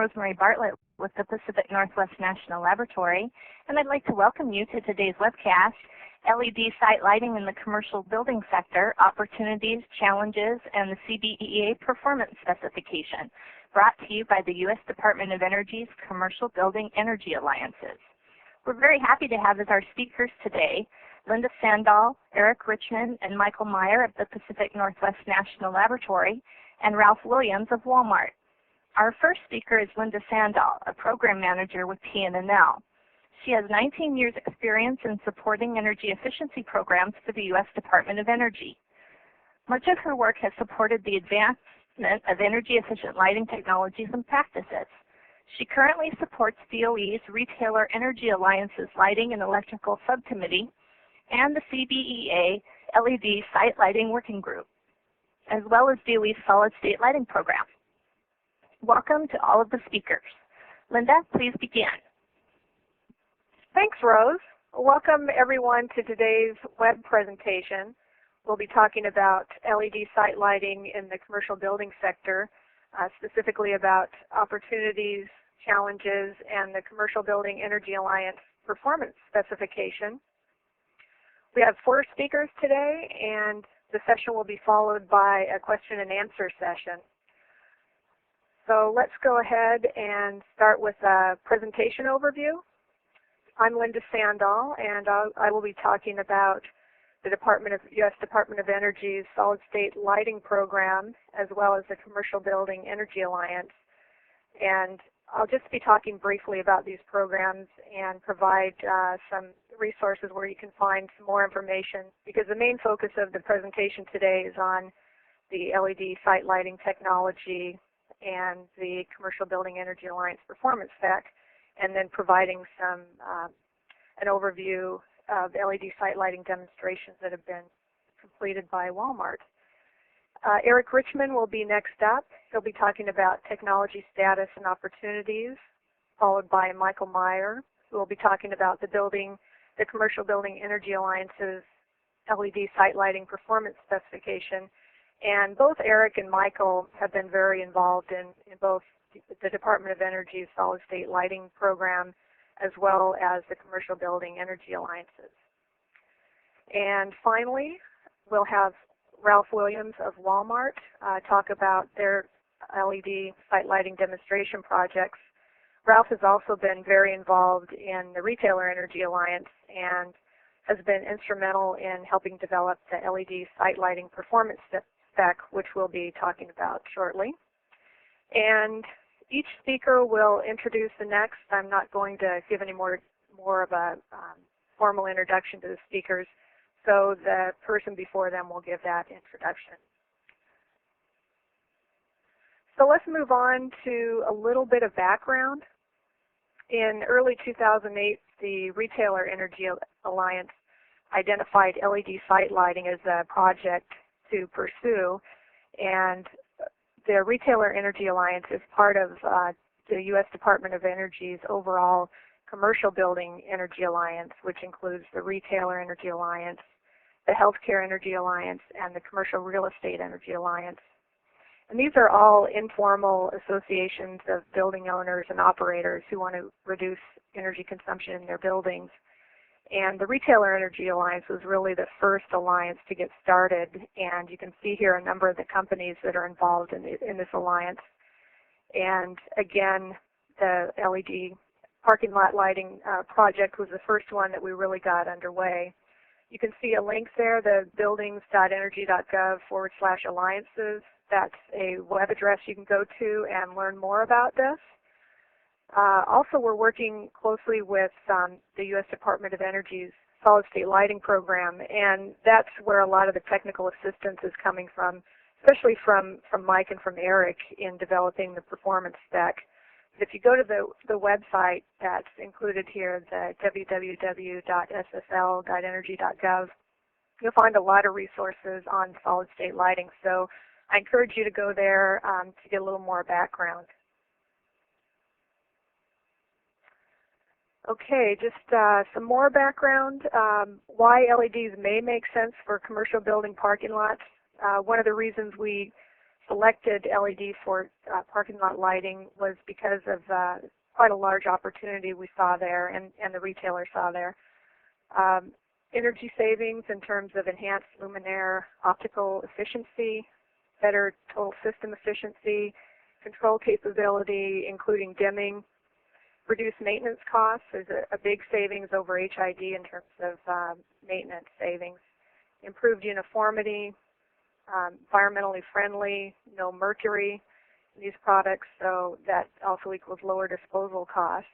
Rosemary Bartlett with the Pacific Northwest National Laboratory, and I'd like to welcome you to today's webcast, LED Site Lighting in the Commercial Building Sector, Opportunities, Challenges, and the CBEA Performance Specification, brought to you by the U.S. Department of Energy's Commercial Building Energy Alliances. We're very happy to have as our speakers today Linda Sandahl, Eric Richman, and Michael Myer of the Pacific Northwest National Laboratory, and Ralph Williams of Walmart. Our first speaker is Linda Sandahl, a program manager with PNNL. She has 19 years experience in supporting energy efficiency programs for the U.S. Department of Energy. Much of her work has supported the advancement of energy-efficient lighting technologies and practices. She currently supports DOE's Retailer Energy Alliance's Lighting and Electrical Subcommittee and the CBEA LED Site Lighting Working Group, as well as DOE's Solid State Lighting Program. Welcome to all of the speakers. Linda, please begin. Thanks, Rose. Welcome, everyone, to today's web presentation. We'll be talking about LED site lighting in the commercial building sector, specifically about opportunities, challenges, and the Commercial Building Energy Alliance Performance Specification. We have 4 speakers today, and the session will be followed by a question and answer session. So let's go ahead and start with a presentation overview. I'm Linda Sandahl, and I will be talking about the U.S. Department of Energy's Solid State Lighting Program, as well as the Commercial Building Energy Alliance. And I'll just be talking briefly about these programs and provide some resources where you can find some more information, because the main focus of the presentation today is on the LED site lighting technology and the Commercial Building Energy Alliance Performance Spec, and then providing some an overview of LED site lighting demonstrations that have been completed by Walmart. Eric Richman will be next up. He'll be talking about technology status and opportunities, followed by Michael Myer, who will be talking about the Commercial Building Energy Alliance's LED site lighting performance specification. And both Eric and Michael have been very involved in both the Department of Energy's Solid State Lighting Program, as well as the Commercial Building Energy Alliances. And finally, we'll have Ralph Williams of Walmart talk about their LED site lighting demonstration projects. Ralph has also been very involved in the Retailer Energy Alliance and has been instrumental in helping develop the LED site lighting performance spec, which we'll be talking about shortly. And each speaker will introduce the next. I'm not going to give any more of a formal introduction to the speakers, so the person before them will give that introduction. So let's move on to a little bit of background. In early 2008, the Retailer Energy Alliance identified LED site lighting as a project to pursue, and the Retailer Energy Alliance is part of the U.S. Department of Energy's overall Commercial Building Energy Alliance, which includes the Retailer Energy Alliance, the Healthcare Energy Alliance, and the Commercial Real Estate Energy Alliance. And these are all informal associations of building owners and operators who want to reduce energy consumption in their buildings. And the Retailer Energy Alliance was really the first alliance to get started, and you can see here a number of the companies that are involved in this alliance. And again, the LED parking lot lighting project was the first one that we really got underway. You can see a link there, the buildings.energy.gov/alliances. That's a web address you can go to and learn more about this. Also, we're working closely with the U.S. Department of Energy's Solid State Lighting Program, and that's where a lot of the technical assistance is coming from, especially from Mike and from Eric in developing the performance spec. If you go to the website that's included here, the www.ssl.energy.gov, you'll find a lot of resources on solid state lighting. So I encourage you to go there to get a little more background. Okay, just some more background. Why LEDs may make sense for commercial building parking lots. One of the reasons we selected LED for parking lot lighting was because of quite a large opportunity we saw there and the retailer saw there. Energy savings in terms of enhanced luminaire optical efficiency, better total system efficiency, control capability, including dimming, reduced maintenance costs. There's a big savings over HID in terms of maintenance savings. Improved uniformity, environmentally friendly, no mercury in these products, so that also equals lower disposal costs.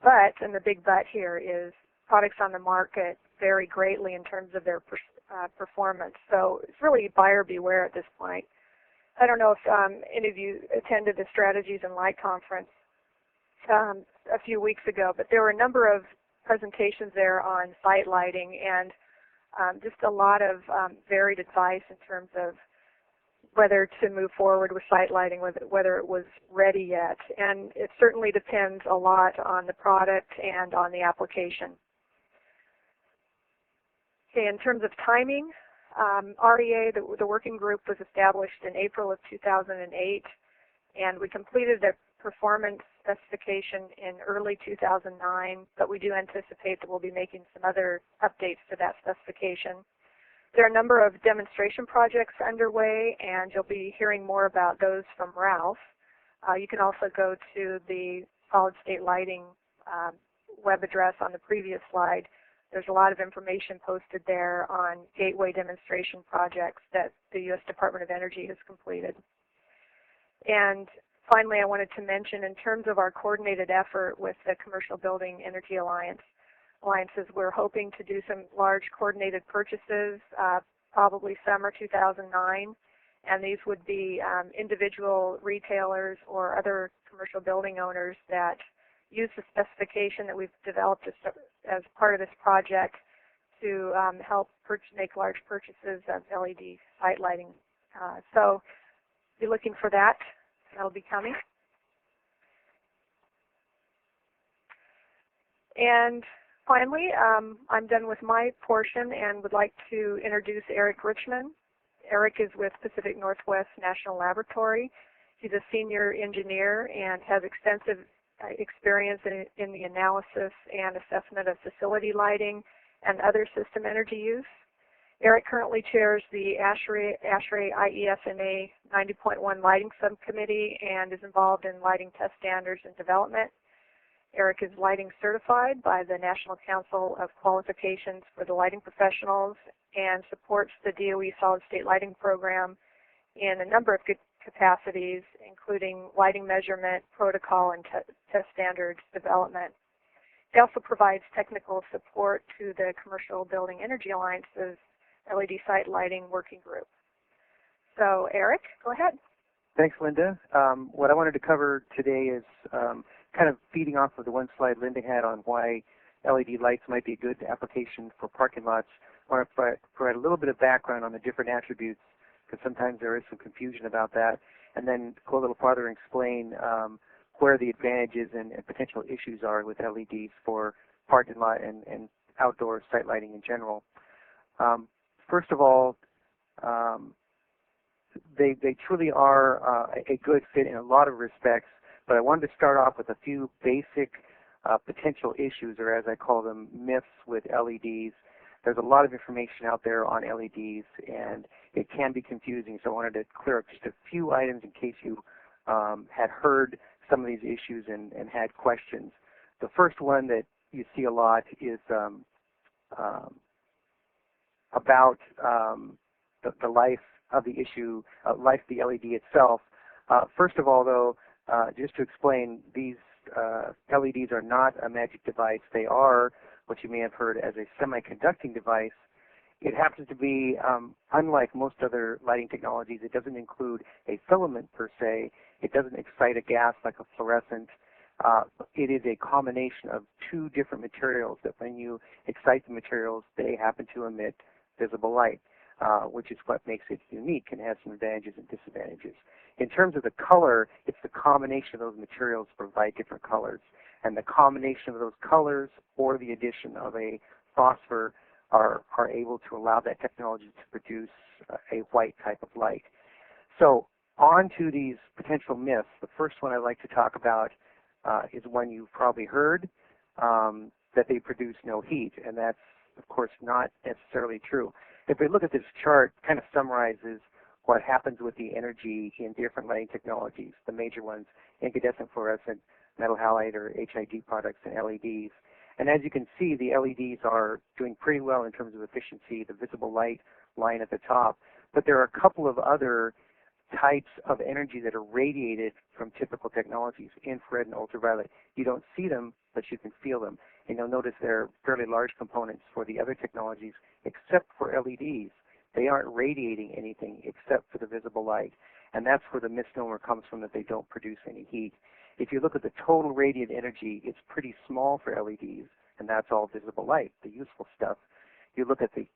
But, and the big but here is, products on the market vary greatly in terms of their performance. So it's really buyer beware at this point. I don't know if any of you attended the Strategies in Light conference a few weeks ago, but there were a number of presentations there on site lighting and just a lot of varied advice in terms of whether to move forward with site lighting, whether it was ready yet. And it certainly depends a lot on the product and on the application. Okay, in terms of timing, REA, the working group, was established in April of 2008, and we completed the performance specification in early 2009, but we do anticipate that we'll be making some other updates to that specification. There are a number of demonstration projects underway, and you'll be hearing more about those from Ralph. You can also go to the solid-state lighting web address on the previous slide. There's a lot of information posted there on gateway demonstration projects that the U.S. Department of Energy has completed. And finally, I wanted to mention, in terms of our coordinated effort with the Commercial Building Energy Alliances, we're hoping to do some large coordinated purchases, probably summer 2009, and these would be individual retailers or other commercial building owners that use the specification that we've developed as part of this project to help make large purchases of LED site lighting. So be looking for that. That'll be coming. And finally, I'm done with my portion and would like to introduce Eric Richman. Eric is with Pacific Northwest National Laboratory. He's a senior engineer and has extensive experience in the analysis and assessment of facility lighting and other system energy use. Eric currently chairs the ASHRAE IESNA 90.1 Lighting Subcommittee and is involved in lighting test standards and development. Eric is lighting certified by the National Council of Qualifications for the Lighting Professionals and supports the DOE solid-state lighting program in a number of capacities, including lighting measurement, protocol, and test standards development. He also provides technical support to the Commercial Building Energy Alliance's LED site lighting working group. So, Eric, go ahead. Thanks, Linda. What I wanted to cover today is kind of feeding off of the one slide Linda had on why LED lights might be a good application for parking lots. I want to provide a little bit of background on the different attributes, because sometimes there is some confusion about that, and then go a little farther and explain where the advantages and potential issues are with LEDs for parking lot and outdoor site lighting in general. First of all, they truly are a good fit in a lot of respects, but I wanted to start off with a few basic potential issues, or as I call them, myths with LEDs. There's a lot of information out there on LEDs, and it can be confusing, so I wanted to clear up just a few items in case you had heard some of these issues and had questions. The first one that you see a lot is about the life of the issue, life of the LED itself. First of all, though, just to explain, these LEDs are not a magic device. They are what you may have heard as a semiconducting device. It happens to be, unlike most other lighting technologies, it doesn't include a filament per se. It doesn't excite a gas like a fluorescent. It is a combination of two different materials that when you excite the materials, they happen to emit visible light, which is what makes it unique and has some advantages and disadvantages. In terms of the color, it's the combination of those materials that provide different colors. And the combination of those colors or the addition of a phosphor are able to allow that technology to produce a white type of light. So on to these potential myths. The first one I'd like to talk about is one you've probably heard, that they produce no heat, and that's, of course, not necessarily true. If we look at this chart, it kind of summarizes what happens with the energy in different lighting technologies, the major ones, incandescent fluorescent, metal halide or HID products, and LEDs. And as you can see, the LEDs are doing pretty well in terms of efficiency, the visible light line at the top. But there are a couple of other types of energy that are radiated from typical technologies, infrared and ultraviolet. You don't see them, but you can feel them. And you'll notice they're fairly large components for the other technologies, except for LEDs. They aren't radiating anything except for the visible light. And that's where the misnomer comes from, that they don't produce any heat. If you look at the total radiant energy, it's pretty small for LEDs, and that's all visible light, the useful stuff. You look at the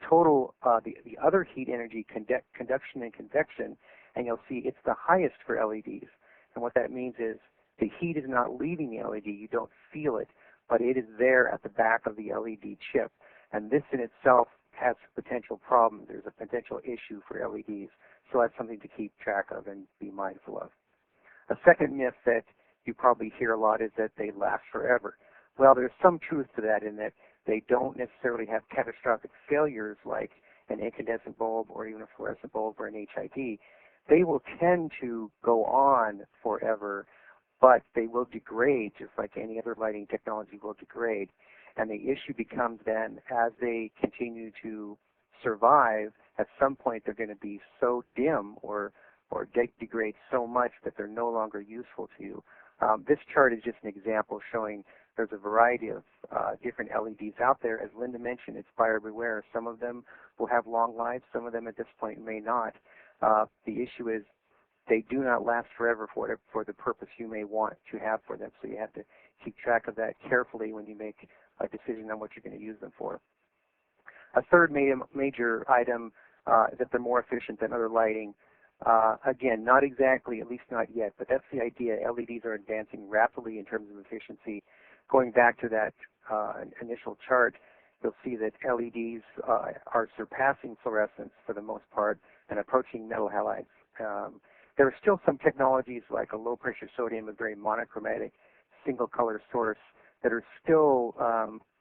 total, the other heat energy, conduction and convection, and you'll see it's the highest for LEDs. And what that means is the heat is not leaving the LED. You don't feel it, but it is there at the back of the LED chip. And this in itself has potential problems. There's a potential issue for LEDs. So that's something to keep track of and be mindful of. A second myth that you probably hear a lot is that they last forever. Well, there's some truth to that, in that they don't necessarily have catastrophic failures like an incandescent bulb or even a fluorescent bulb or an HID. They will tend to go on forever, but they will degrade just like any other lighting technology will degrade. And the issue becomes then, as they continue to survive, at some point they're going to be so dim or degrade so much that they're no longer useful to you. This chart is just an example showing there's a variety of different LEDs out there. As Linda mentioned, it's buyer beware. Some of them will have long lives. Some of them at this point may not. The issue is they do not last forever for the purpose you may want to have for them. So you have to keep track of that carefully when you make a decision on what you're going to use them for. A third major item is that they're more efficient than other lighting. Again, not exactly, at least not yet, but that's the idea. LEDs are advancing rapidly in terms of efficiency. Going back to that initial chart, you'll see that LEDs are surpassing fluorescents for the most part and approaching metal halides. There are still some technologies like a low-pressure sodium, a very monochromatic single-color source, that are still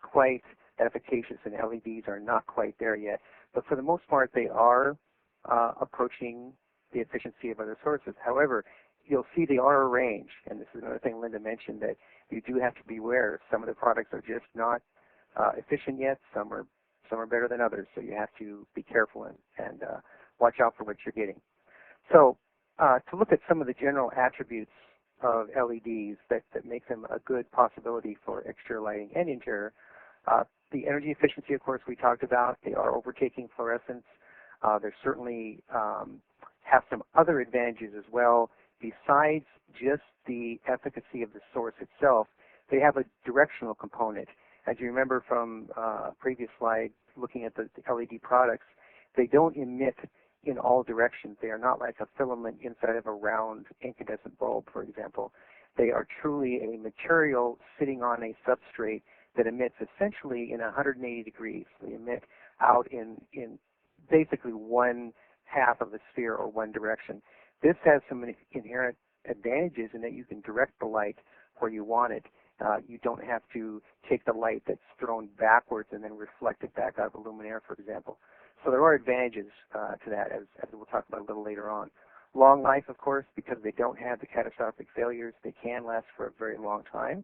quite efficacious, and LEDs are not quite there yet. But for the most part, they are approaching the efficiency of other sources. However, you'll see they are a range, and this is another thing Linda mentioned, that you do have to beware. Some of the products are just not efficient yet. Some are better than others, so you have to be careful and watch out for what you're getting. So to look at some of the general attributes of LEDs that make them a good possibility for exterior lighting and interior, the energy efficiency, of course, we talked about. They are overtaking fluorescents. They certainly have some other advantages as well. Besides just the efficacy of the source itself, they have a directional component. As you remember from a previous slide looking at the LED products, they don't emit in all directions. They are not like a filament inside of a round incandescent bulb, for example. They are truly a material sitting on a substrate that emits essentially in 180 degrees. They emit out in basically one half of a sphere or one direction. This has some inherent advantages in that you can direct the light where you want it. You don't have to take the light that's thrown backwards and then reflect it back out of a luminaire, for example. So there are advantages to that, as we'll talk about a little later on. Long life, of course, because they don't have the catastrophic failures. They can last for a very long time.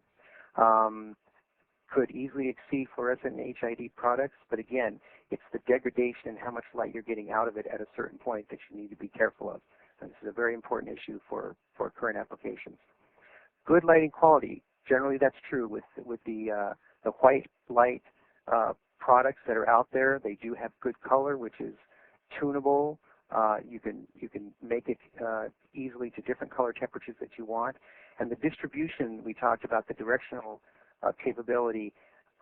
Could easily exceed fluorescent and HID products, but again, it's the degradation and how much light you're getting out of it at a certain point that you need to be careful of. And this is a very important issue for current applications. Good lighting quality. Generally, that's true with the white light products that are out there. They do have good color, which is tunable. You can make it easily to different color temperatures that you want. And the distribution, we talked about the directional capability,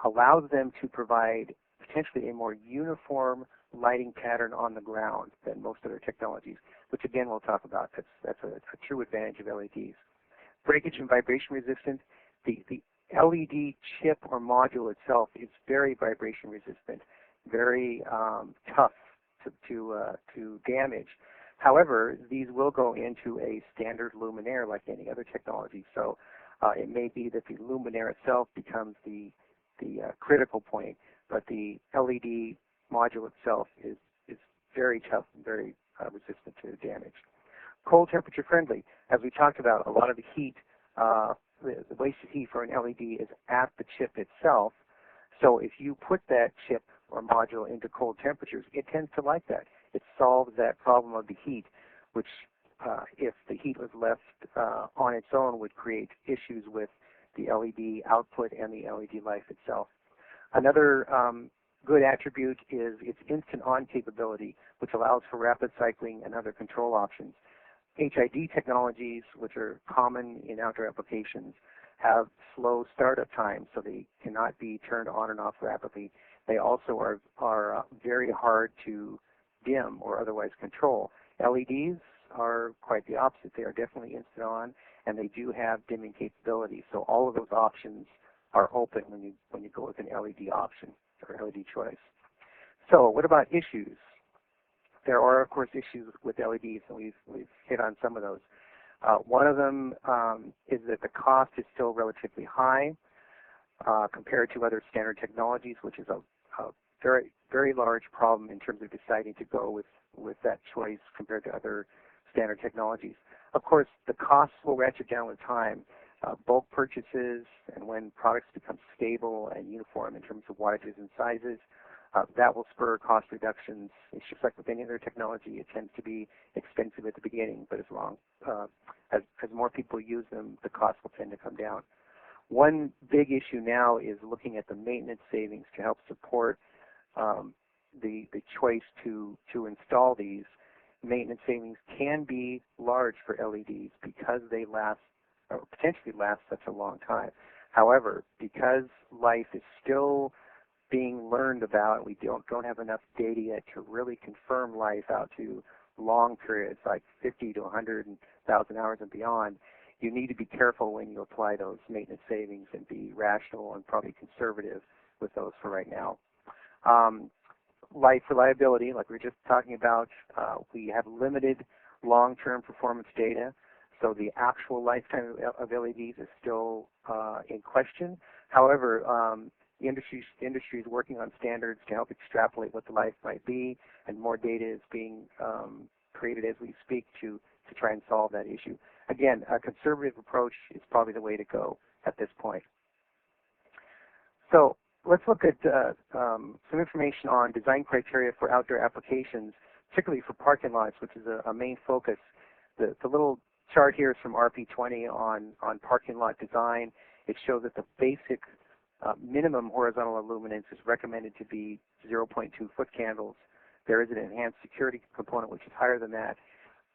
allows them to provide potentially a more uniform lighting pattern on the ground than most other technologies, which again we'll talk about. That's a true advantage of LEDs. Breakage and vibration resistant. The LED chip or module itself is very vibration resistant, very tough to damage. However, these will go into a standard luminaire like any other technology. So it may be that the luminaire itself becomes the critical point, but the LED module itself is very tough and very resistant to damage. Cold temperature friendly. As we talked about, a lot of the heat, the wasted heat for an LED is at the chip itself. So if you put that chip or module into cold temperatures, it tends to like that. It solves that problem of the heat, which if the heat was left on its own would create issues with the LED output and the LED life itself. Another good attribute is its instant on capability, which allows for rapid cycling and other control options. HID technologies, which are common in outdoor applications, have slow startup times, so they cannot be turned on and off rapidly. They also are very hard to dim or otherwise control. LEDs are quite the opposite. They are definitely instant on, and they do have dimming capability. So all of those options are open when you go with an LED option or LED choice. So what about issues? There are, of course, issues with LEDs, and we've hit on some of those. One of them is that the cost is still relatively high compared to other standard technologies, which is a very, very large problem in terms of deciding to go with that choice compared to other standard technologies. Of course, the costs will ratchet down with time. Bulk purchases and when products become stable and uniform in terms of wattages and sizes, that will spur cost reductions. It's just like with any other technology. It tends to be expensive at the beginning, but as more people use them, the cost will tend to come down. One big issue now is looking at the maintenance savings to help support the choice to install these. Maintenance savings can be large for LEDs because they last, or potentially last, such a long time. However, because life is still being learned about, we don't have enough data yet to really confirm life out to long periods like 50 to 100,000 hours and beyond. You need to be careful when you apply those maintenance savings and be rational and probably conservative with those for right now. Life reliability, like we were just talking about, we have limited long-term performance data, so the actual lifetime of LEDs is still in question. However, the industry is working on standards to help extrapolate what the life might be, and more data is being created as we speak to try and solve that issue. Again, a conservative approach is probably the way to go at this point. So let's look at some information on design criteria for outdoor applications, particularly for parking lots, which is a main focus. The little chart here is from RP20 on parking lot design. It shows that the basic minimum horizontal illuminance is recommended to be 0.2 foot candles. There is an enhanced security component which is higher than that.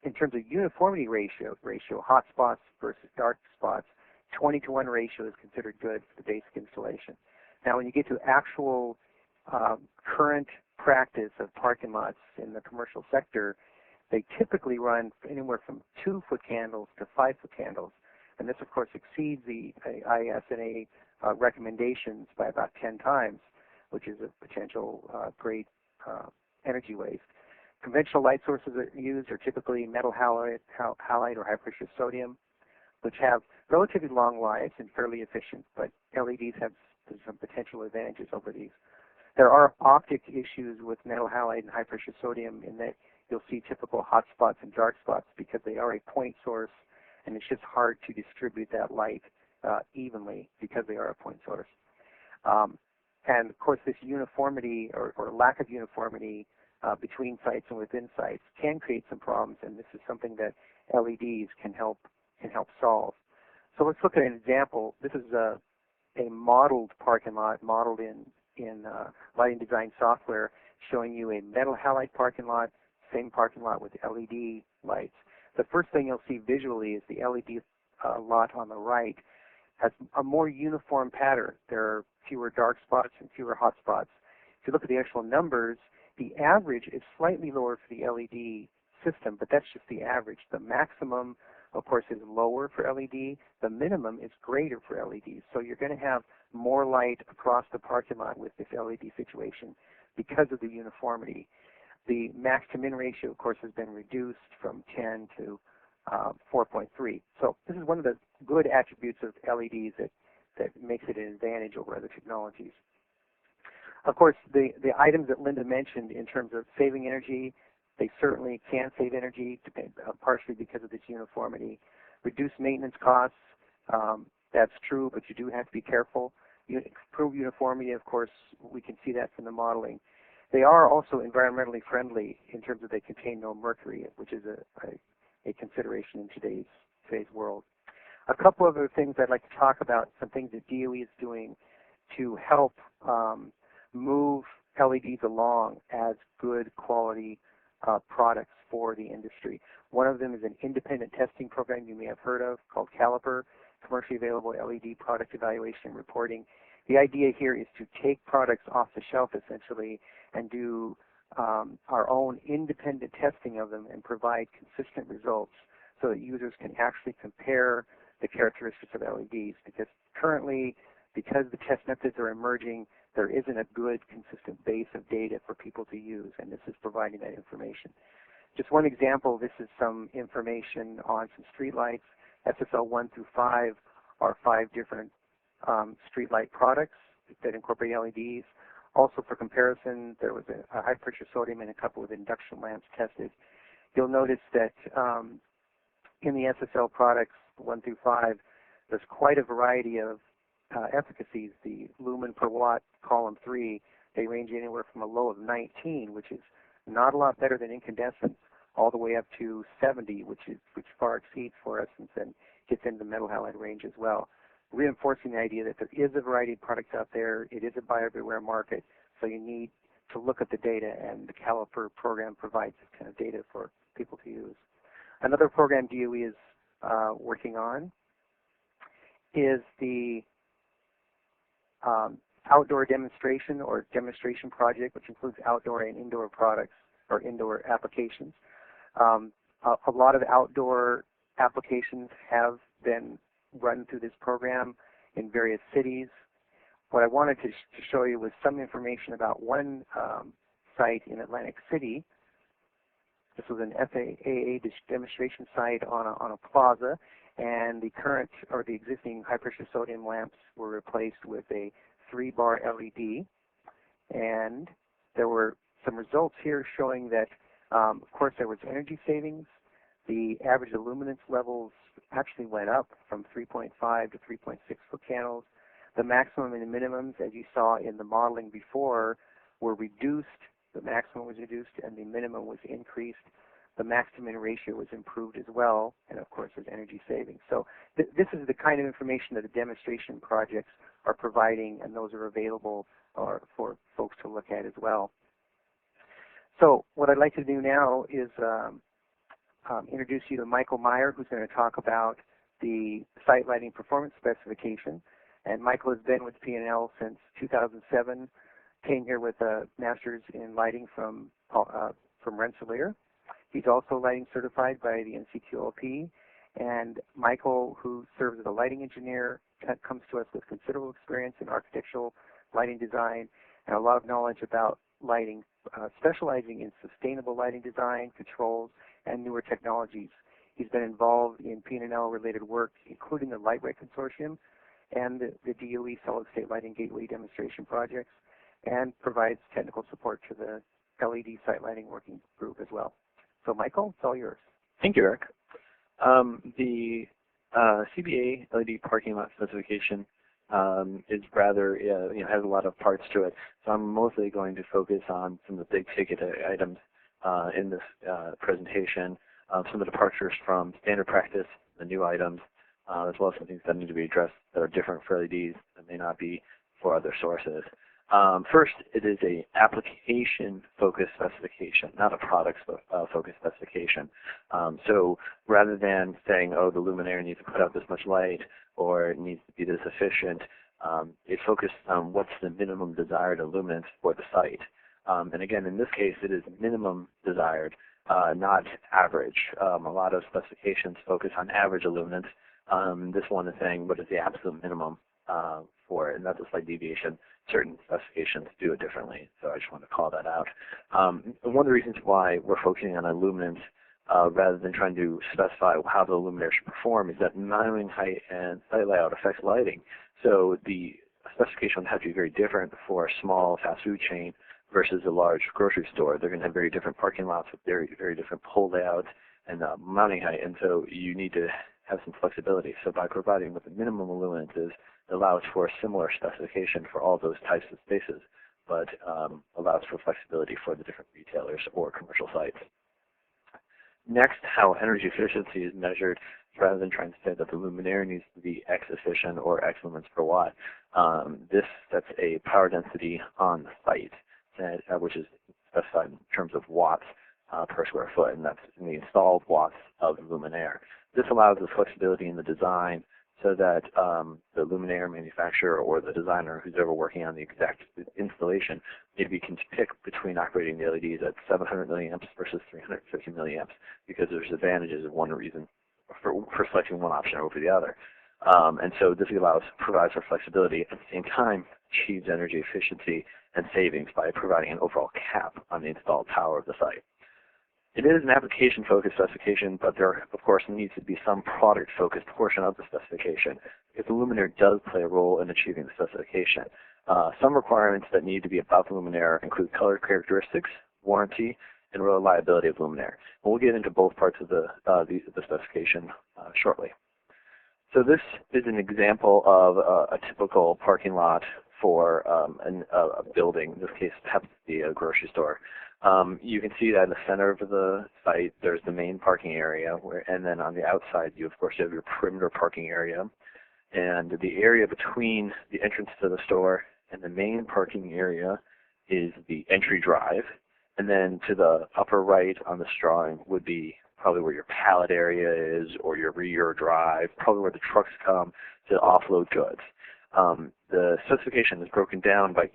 In terms of uniformity ratio, hot spots versus dark spots, 20-to-1 ratio is considered good for the basic installation. Now, when you get to actual current practice of parking lots in the commercial sector, they typically run anywhere from 2-foot candles to 5-foot candles. And this, of course, exceeds the ISNA recommendations by about 10 times, which is a potential great energy waste. Conventional light sources that are used are typically metal halide or high-pressure sodium, which have relatively long lives and fairly efficient, but LEDs have some potential advantages over these. There are optic issues with metal halide and high-pressure sodium in that you'll see typical hot spots and dark spots because they are a point source, and it's just hard to distribute that light evenly because they are a point source. And, of course, this uniformity or lack of uniformity between sites and within sites can create some problems, and this is something that LEDs can help solve. So let's look at an example. This is a modeled parking lot, modeled in lighting design software, showing you a metal halide parking lot, same parking lot with LED lights. The first thing you'll see visually is the LED lot on the right has a more uniform pattern. There are fewer dark spots and fewer hot spots. If you look at the actual numbers, the average is slightly lower for the LED system, but that's just the average. The maximum, of course, is lower for LED. The minimum is greater for LEDs. So you're going to have more light across the parking lot with this LED situation because of the uniformity. the max to min ratio, of course, has been reduced from 10 to 4.3. So this is one of the good attributes of LEDs that makes it an advantage over other technologies. Of course, the items that Linda mentioned in terms of saving energy, they certainly can save energy, partially because of this uniformity. Reduce maintenance costs, that's true, but you do have to be careful. Improve uniformity, of course, we can see that from the modeling. They are also environmentally friendly in terms of they contain no mercury, which is a consideration in today's world. A couple other things I'd like to talk about, some things that DOE is doing to help move LEDs along as good quality products for the industry. One of them is an independent testing program you may have heard of called Caliper, Commercially Available LED Product Evaluation and Reporting. The idea here is to take products off the shelf essentially and do our own independent testing of them and provide consistent results so that users can actually compare the characteristics of LEDs, because currently, because the test methods are emerging, there isn't a good, consistent base of data for people to use, and this is providing that information. Just one example, this is some information on some streetlights. SSL 1 through 5 are 5 different streetlight products that incorporate LEDs. Also, for comparison, there was a high-pressure sodium and a couple of induction lamps tested. You'll notice that in the SSL products 1 through 5, there's quite a variety of efficacies. The lumen per watt, column 3, they range anywhere from a low of 19, which is not a lot better than incandescent, all the way up to 70, which far exceeds fluorescence and gets into the metal halide range as well, reinforcing the idea that there is a variety of products out there. It is a buyer beware market, so you need to look at the data, and the Caliper program provides this kind of data for people to use. Another program DOE is working on is the outdoor demonstration or demonstration project, which includes outdoor and indoor products or indoor applications. A lot of outdoor applications have been run through this program in various cities. What I wanted to show you was some information about one site in Atlantic City. This was an FAA demonstration site on a plaza, and the current or the existing high-pressure sodium lamps were replaced with a 3-bar LED. And there were some results here showing that, of course, there was energy savings. The average illuminance levels actually went up from 3.5 to 3.6 foot candles. The maximum and the minimums, as you saw in the modeling before, were reduced. The maximum was reduced and the minimum was increased. The max to min ratio was improved as well, and of course there's energy savings. So this is the kind of information that the demonstration projects are providing, and those are available for folks to look at as well. So what I'd like to do now is introduce you to Michael Myer, who's going to talk about the site lighting performance specification. And Michael has been with PNNL since 2007, came here with a master's in lighting from Rensselaer. He's also lighting certified by the NCQLP. And Michael, who serves as a lighting engineer, comes to us with considerable experience in architectural lighting design and a lot of knowledge about lighting, specializing in sustainable lighting design, controls, and newer technologies. He's been involved in PNNL-related work, including the Lightweight Consortium and the DOE Solid-State Lighting Gateway demonstration projects, and provides technical support to the LED site lighting working group as well. So, Michael, it's all yours. Thank you, Eric. The CBEA LED parking lot specification is rather, has a lot of parts to it. So I'm mostly going to focus on some of the big ticket items in this presentation, some of the departures from standard practice, the new items, as well as some things that need to be addressed that are different for LEDs that may not be for other sources. First, it is an application-focused specification, not a product-focused specification. So rather than saying, oh, the luminaire needs to put out this much light or it needs to be this efficient, it focused on what's the minimum desired illuminance for the site. And again, in this case, it is minimum desired, not average. A lot of specifications focus on average illuminance. This one is saying what is the absolute minimum for it, and that's a slight deviation. Certain specifications do it differently, so I just want to call that out. One of the reasons why we're focusing on illuminance rather than trying to specify how the luminaire should perform is that mounting height and site layout affects lighting. So the specification would have to be very different for a small fast food chain versus a large grocery store. They're going to have very different parking lots with very, very different pole layouts and mounting height, and so you need to have some flexibility. So by providing what the minimum illuminance is, it allows for a similar specification for all those types of spaces, but allows for flexibility for the different retailers or commercial sites. Next, how energy efficiency is measured, rather than trying to say that the luminaire needs to be X efficient or X lumens per watt. This sets a power density on the site, which is specified in terms of watts per square foot, and that's in the installed watts of the luminaire. This allows the flexibility in the design so that the luminaire manufacturer or the designer who's ever working on the exact installation maybe can pick between operating the LEDs at 700 milliamps versus 350 milliamps, because there's advantages of one reason for selecting one option over the other. And so this provides for flexibility, at the same time achieves energy efficiency and savings by providing an overall cap on the installed power of the site. It is an application-focused specification, but there, of course, needs to be some product-focused portion of the specification, because the luminaire does play a role in achieving the specification. Some requirements that need to be about the luminaire include color characteristics, warranty, and reliability of the luminaire. And we'll get into both parts of the specification shortly. So this is an example of a typical parking lot for a building. In this case, it happens to be a grocery store. You can see that in the center of the site, there's the main parking area, and then on the outside, you of course have your perimeter parking area. And the area between the entrance to the store and the main parking area is the entry drive. And then to the upper right on this drawing would be probably where your pallet area is, or your rear drive, probably where the trucks come to offload goods. The specification is broken down by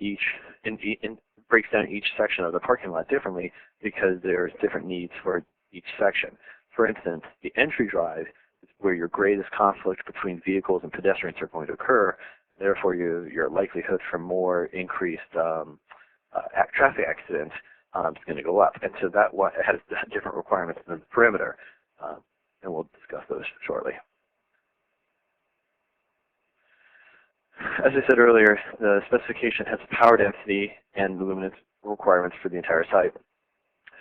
breaks down each section of the parking lot differently because there's different needs for each section. For instance, the entry drive is where your greatest conflict between vehicles and pedestrians are going to occur. Therefore, your likelihood for more increased traffic accidents is going to go up. And so that has different requirements than the perimeter, and we'll discuss those shortly. As I said earlier, the specification has power density and luminance requirements for the entire site.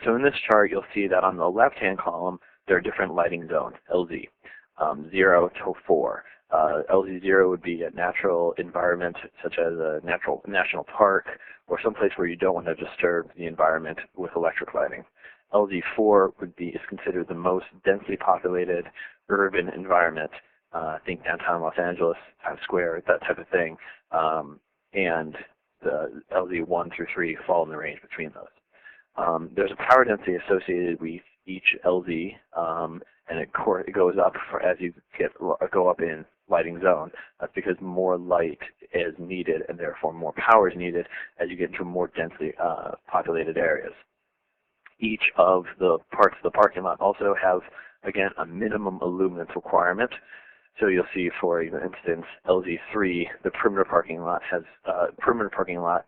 So in this chart, you'll see that on the left-hand column, there are different lighting zones, LZ, 0 to 4. LZ0 would be a natural environment, such as a national park, or someplace where you don't want to disturb the environment with electric lighting. LZ4 is considered the most densely populated urban environment. Think downtown Los Angeles, Times Square, that type of thing. And the LZ1 through 3 fall in the range between those. There's a power density associated with each LZ, and it goes up as you go up in lighting zone. That's because more light is needed, and therefore more power is needed as you get into more densely populated areas. Each of the parts of the parking lot also have, again, a minimum illuminance requirement. So you'll see, for instance, LZ3, the perimeter parking lot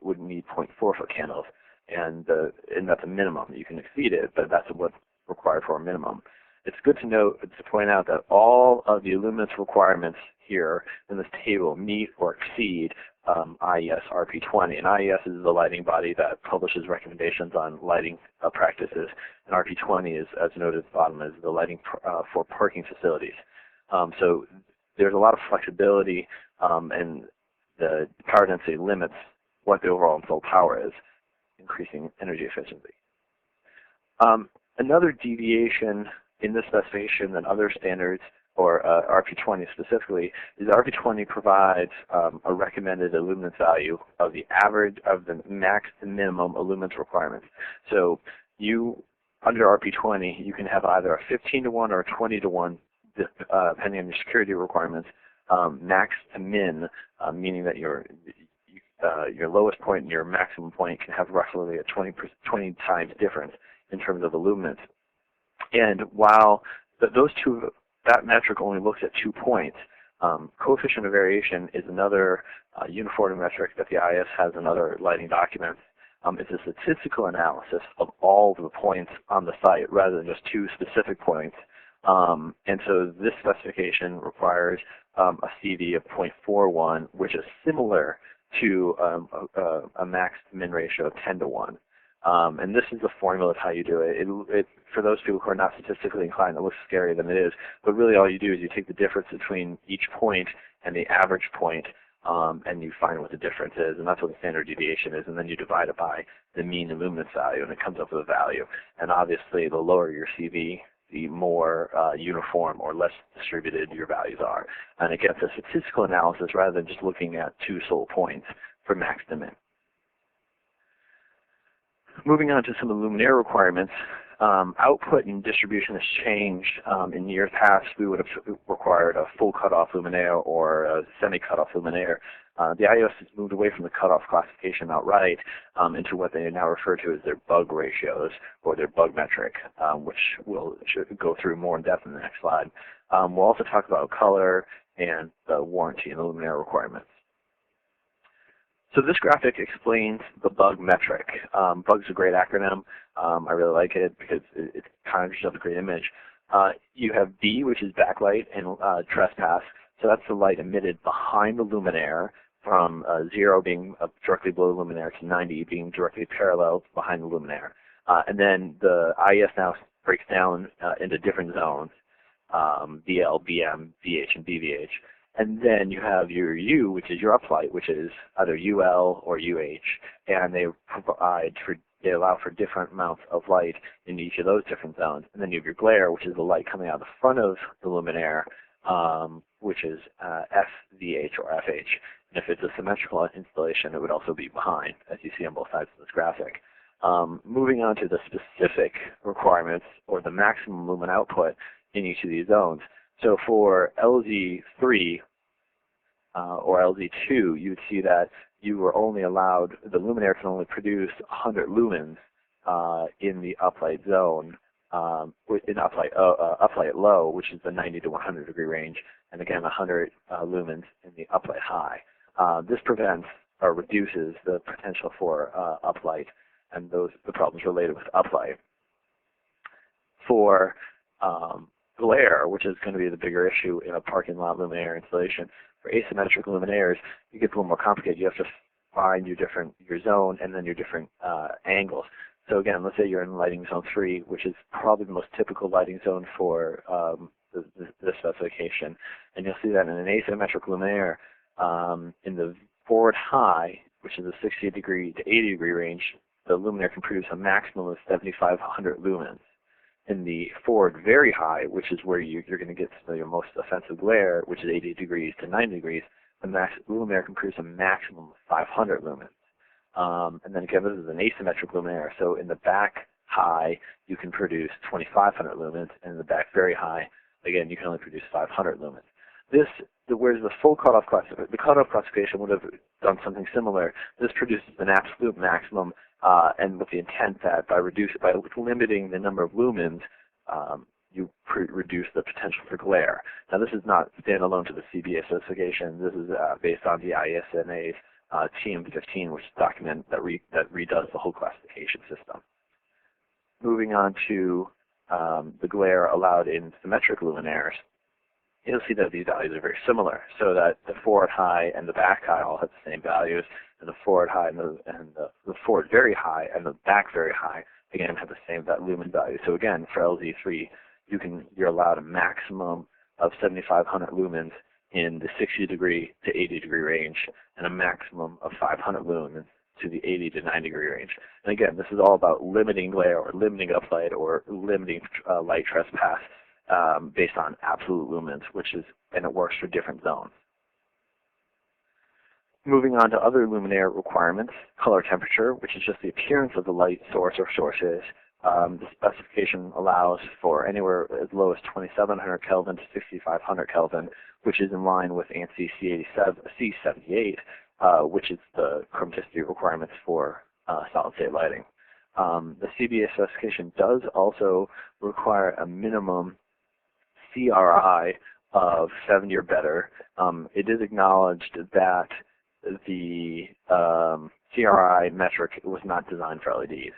would need 0.4-foot candles, and that's a minimum. You can exceed it, but that's what's required for a minimum. It's good to point out that all of the illuminance requirements here in this table meet or exceed IES RP20. And IES is the lighting body that publishes recommendations on lighting practices, and RP20 is, as noted at the bottom, is the lighting for parking facilities. So there's a lot of flexibility, and the power density limits what the overall installed power is, increasing energy efficiency. Another deviation in this specification than other standards, or RP20 specifically, is RP20 provides a recommended illuminance value of the average of the max and minimum illuminance requirements. So under RP20, you can have either a 15-to-1 or a 20-to-1, depending on your security requirements, max to min, meaning that your lowest point and your maximum point can have roughly a 20 times difference in terms of illuminance. And while that metric only looks at 2 points, Coefficient of variation is another uniformity metric that the IS has in other lighting documents. It's a statistical analysis of all the points on the site rather than just two specific points. And so this specification requires a CV of 0.41, which is similar to a max-to-min ratio of 10 to 1. And this is the formula of how you do it. For those people who are not statistically inclined, it looks scarier than it is. But really all you do is you take the difference between each point and the average point, and you find what the difference is. And that's what the standard deviation is. And then you divide it by the mean and luminance value, and it comes up with a value. And obviously, the lower your CV, the more uniform or less distributed your values are. And it gets a statistical analysis rather than just looking at two sole points for max to min. Moving on to some of the luminaire requirements, output and distribution has changed. In years past, we would have required a full cutoff luminaire or a semi-cutoff luminaire. The IOS has moved away from the cutoff classification outright into what they now refer to as their bug ratios or their bug metric, which we'll go through more in depth in the next slide. We'll also talk about color and the warranty and the luminaire requirements. So this graphic explains the bug metric. Bug's a great acronym. I really like it because it kind of just has a great image. You have B, which is backlight and trespass. So that's the light emitted behind the luminaire, from 0 being directly below the luminaire to 90 being directly parallel behind the luminaire. And then the IES now breaks down into different zones, BL, BM, BH, and BVH. And then you have your U, which is your uplight, which is either UL or UH, and they allow for different amounts of light in each of those different zones. And then you have your glare, which is the light coming out the front of the luminaire, which is FVH or FH. And if it's a symmetrical installation, it would also be behind, as you see on both sides of this graphic. Moving on to the specific requirements or the maximum lumen output in each of these zones. So for LZ3 or LZ2, you would see that you were only allowed, the luminaire can only produce 100 lumens in the uplight zone, in uplight low, which is the 90 to 100 degree range, and again 100 lumens in the uplight high. This prevents or reduces the potential for uplight and the problems related with uplight. For glare, which is going to be the bigger issue in a parking lot luminaire installation, for asymmetric luminaires, it gets a little more complicated. You have to find your zone and then your different angles. So again, let's say you're in lighting zone 3, which is probably the most typical lighting zone for this specification. And you'll see that in an asymmetric luminaire, in the forward high, which is a 60 degree to 80 degree range, the luminaire can produce a maximum of 7,500 lumens. In the forward very high, which is where you're going to get your most offensive glare, which is 80 degrees to 90 degrees, the luminaire can produce a maximum of 500 lumens. And then again, this is an asymmetric luminaire. So in the back high, you can produce 2,500 lumens, and in the back very high, again, you can only produce 500 lumens. Whereas the full cutoff classification, the cutoff classification would have done something similar. This produces an absolute maximum, and with the intent that by limiting the number of lumens, you reduce the potential for glare. Now, this is not standalone to the CBEA specification. This is based on the ISNA's TM15, which is a document that redoes the whole classification system. Moving on to the glare allowed in symmetric luminaires, you'll see that these values are very similar, so that the forward high and the back high all have the same values, and the forward high and the forward very high and the back very high, again, have the same lumen value. So again, for LZ3, you're allowed a maximum of 7,500 lumens in the 60 degree to 80 degree range, and a maximum of 500 lumens to the 80 to 90 degree range. And again, this is all about limiting glare or limiting uplight or limiting light trespass based on absolute lumens, and it works for different zones. Moving on to other luminaire requirements, color temperature, which is just the appearance of the light source or sources. The specification allows for anywhere as low as 2,700 Kelvin to 6,500 Kelvin, which is in line with ANSI C78, which is the chromaticity requirements for solid-state lighting. The CBEA specification does also require a minimum CRI of 70 or better. It is acknowledged that the CRI metric was not designed for LEDs,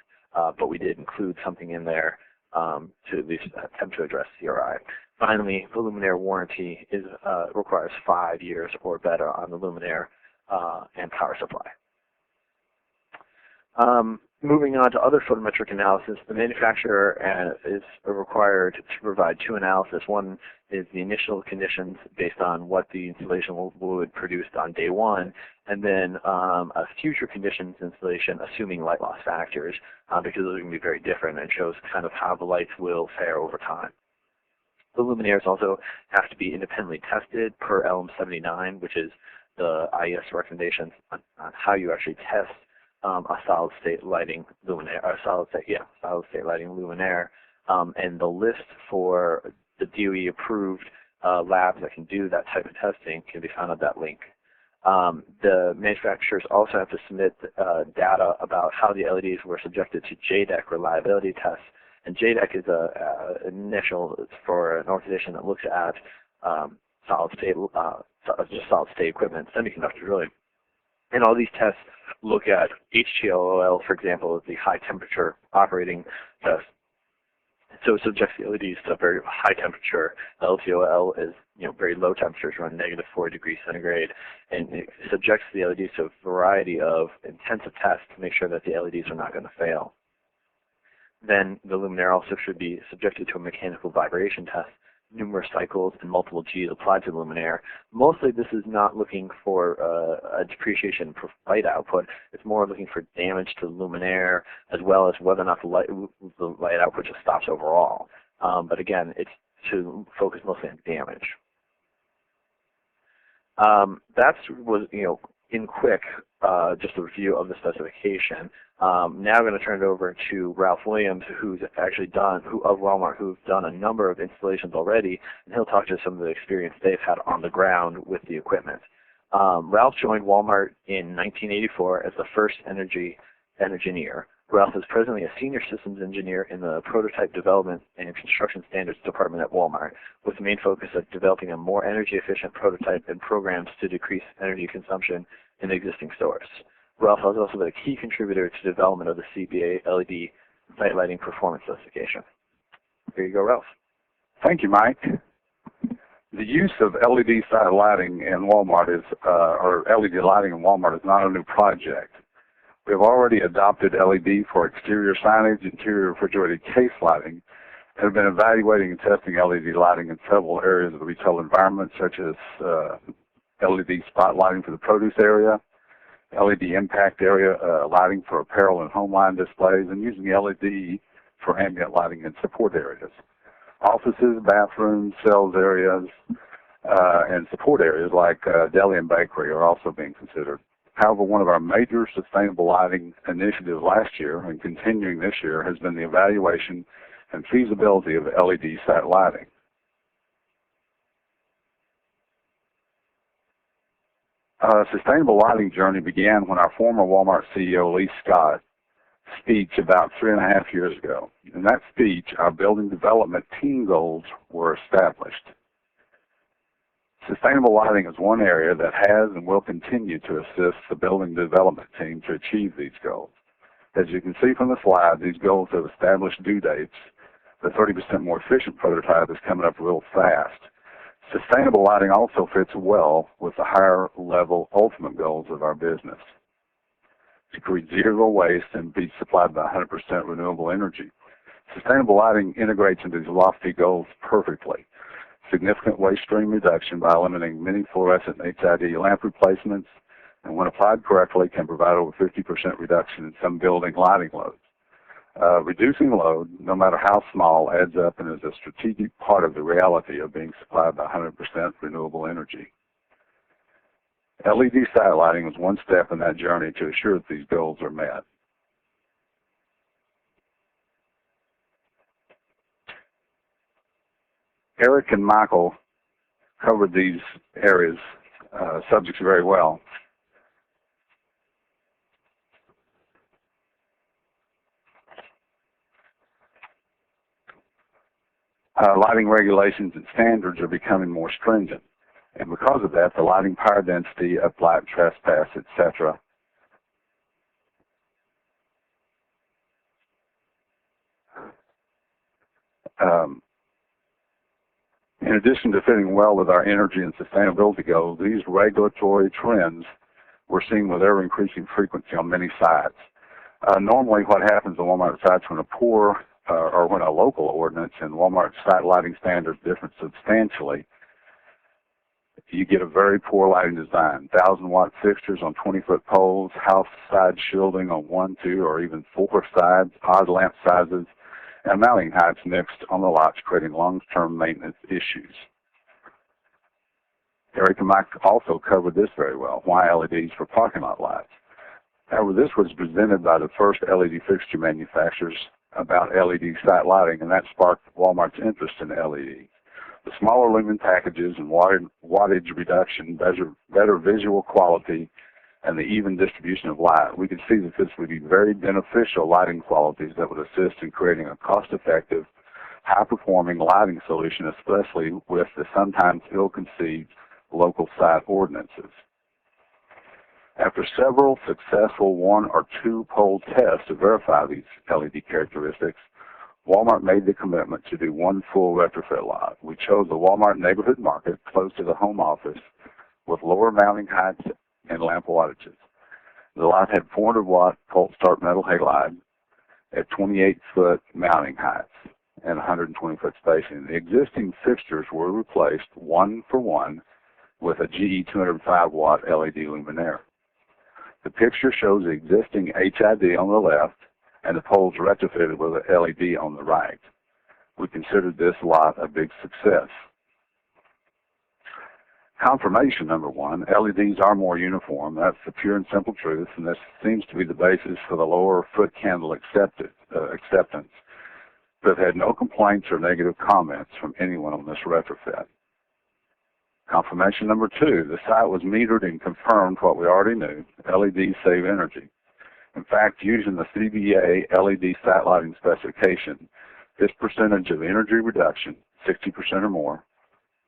but we did include something in there to at least attempt to address CRI. Finally, the luminaire warranty requires 5 years or better on the luminaire and power supply. Moving on to other photometric analysis, the manufacturer is required to provide 2 analyses. One is the initial conditions based on what the installation would produce on day 1, and then a future conditions installation assuming light loss factors, because those are going to be very different and shows kind of how the lights will fare over time. The luminaires also have to be independently tested per LM79, which is the IES recommendations on how you actually test a solid state lighting luminaire, or solid state lighting luminaire, and the list for the DOE approved labs that can do that type of testing can be found at that link. The manufacturers also have to submit data about how the LEDs were subjected to JDEC reliability tests, and JDEC is an initial for an organization that looks at solid state equipment, semiconductors really. And all these tests look at HTLOL, for example, the high temperature operating test. So it subjects the LEDs to a very high temperature. LTOL is very low temperatures, around -40 degrees centigrade, and it subjects the LEDs to a variety of intensive tests to make sure that the LEDs are not going to fail. Then the luminaire also should be subjected to a mechanical vibration test, numerous cycles and multiple G's applied to the luminaire. Mostly this is not looking for a depreciation per light output. It's more looking for damage to the luminaire, as well as whether or not the light output just stops overall. But again, it's to focus mostly on damage. That was, in quick, just a review of the specification. Now I'm going to turn it over to Ralph Williams, who's actually of Walmart, who's done a number of installations already, and he'll talk to some of the experience they've had on the ground with the equipment. Ralph joined Walmart in 1984 as the first energy engineer. Ralph is presently a senior systems engineer in the prototype development and construction standards department at Walmart, with the main focus of developing a more energy efficient prototype and programs to decrease energy consumption in existing stores. Ralph has also been a key contributor to development of the CBEA LED site lighting performance specification. Here you go, Ralph. Thank you, Mike. The use of LED site lighting in Walmart or LED lighting in Walmart is not a new project. We have already adopted LED for exterior signage, interior refrigerated case lighting, and have been evaluating and testing LED lighting in several areas of the retail environment, such as LED spot lighting for the produce area, LED impact area lighting for apparel and home line displays, and using LED for ambient lighting in support areas. Offices, bathrooms, sales areas, and support areas like deli and bakery are also being considered. However, one of our major sustainable lighting initiatives last year and continuing this year has been the evaluation and feasibility of LED site lighting. Sustainable lighting journey began when our former Walmart CEO, Lee Scott, speech about 3.5 years ago. In that speech, our building development team goals were established. Sustainable lighting is one area that has and will continue to assist the building development team to achieve these goals. As you can see from the slide, these goals have established due dates. The 30% more efficient prototype is coming up real fast. Sustainable lighting also fits well with the higher level ultimate goals of our business. To create zero waste and be supplied by 100% renewable energy. Sustainable lighting integrates into these lofty goals perfectly. Significant waste stream reduction by eliminating many fluorescent HID lamp replacements, and when applied correctly can provide over 50% reduction in some building lighting loads. Reducing load, no matter how small, adds up and is a strategic part of the reality of being supplied by 100% renewable energy. LED site lighting is one step in that journey to assure that these goals are met. Eric and Michael covered these areas, subjects very well. Lighting regulations and standards are becoming more stringent. And because of that, the lighting power density, uplight, trespass, etc. In addition to fitting well with our energy and sustainability goals, these regulatory trends we're seeing with ever-increasing frequency on many sites. Normally what happens on Walmart sites when when a local ordinance and Walmart site lighting standards differ substantially, you get a very poor lighting design. 1,000-watt fixtures on 20-foot poles, house side shielding on 1, 2, or even 4 sides, odd lamp sizes, and mounting heights mixed on the lots, creating long-term maintenance issues. Eric and Mike also covered this very well, why LEDs for parking lot lights. However, this was presented by the first LED fixture manufacturers about LED site lighting, and that sparked Walmart's interest in LED. The smaller lumen packages and wattage reduction, better visual quality, and the even distribution of light, we could see that this would be very beneficial lighting qualities that would assist in creating a cost-effective, high-performing lighting solution, especially with the sometimes ill-conceived local site ordinances. After several successful 1- or 2-pole tests to verify these LED characteristics, Walmart made the commitment to do one full retrofit lot. We chose the Walmart neighborhood market close to the home office with lower mounting heights and lamp wattages. The lot had 400-watt pulse start metal halide at 28-foot mounting heights and 120-foot spacing. The existing fixtures were replaced 1-for-1 with a GE 205-watt LED luminaire. The picture shows the existing HID on the left and the poles retrofitted with an LED on the right. We considered this lot a big success. Confirmation number 1, LEDs are more uniform. That's the pure and simple truth, and this seems to be the basis for the lower foot candle acceptance. But had no complaints or negative comments from anyone on this retrofit. Confirmation number 2, the site was metered and confirmed what we already knew. LEDs save energy. In fact, using the CBEA LED site lighting specification, this percentage of energy reduction, 60% or more,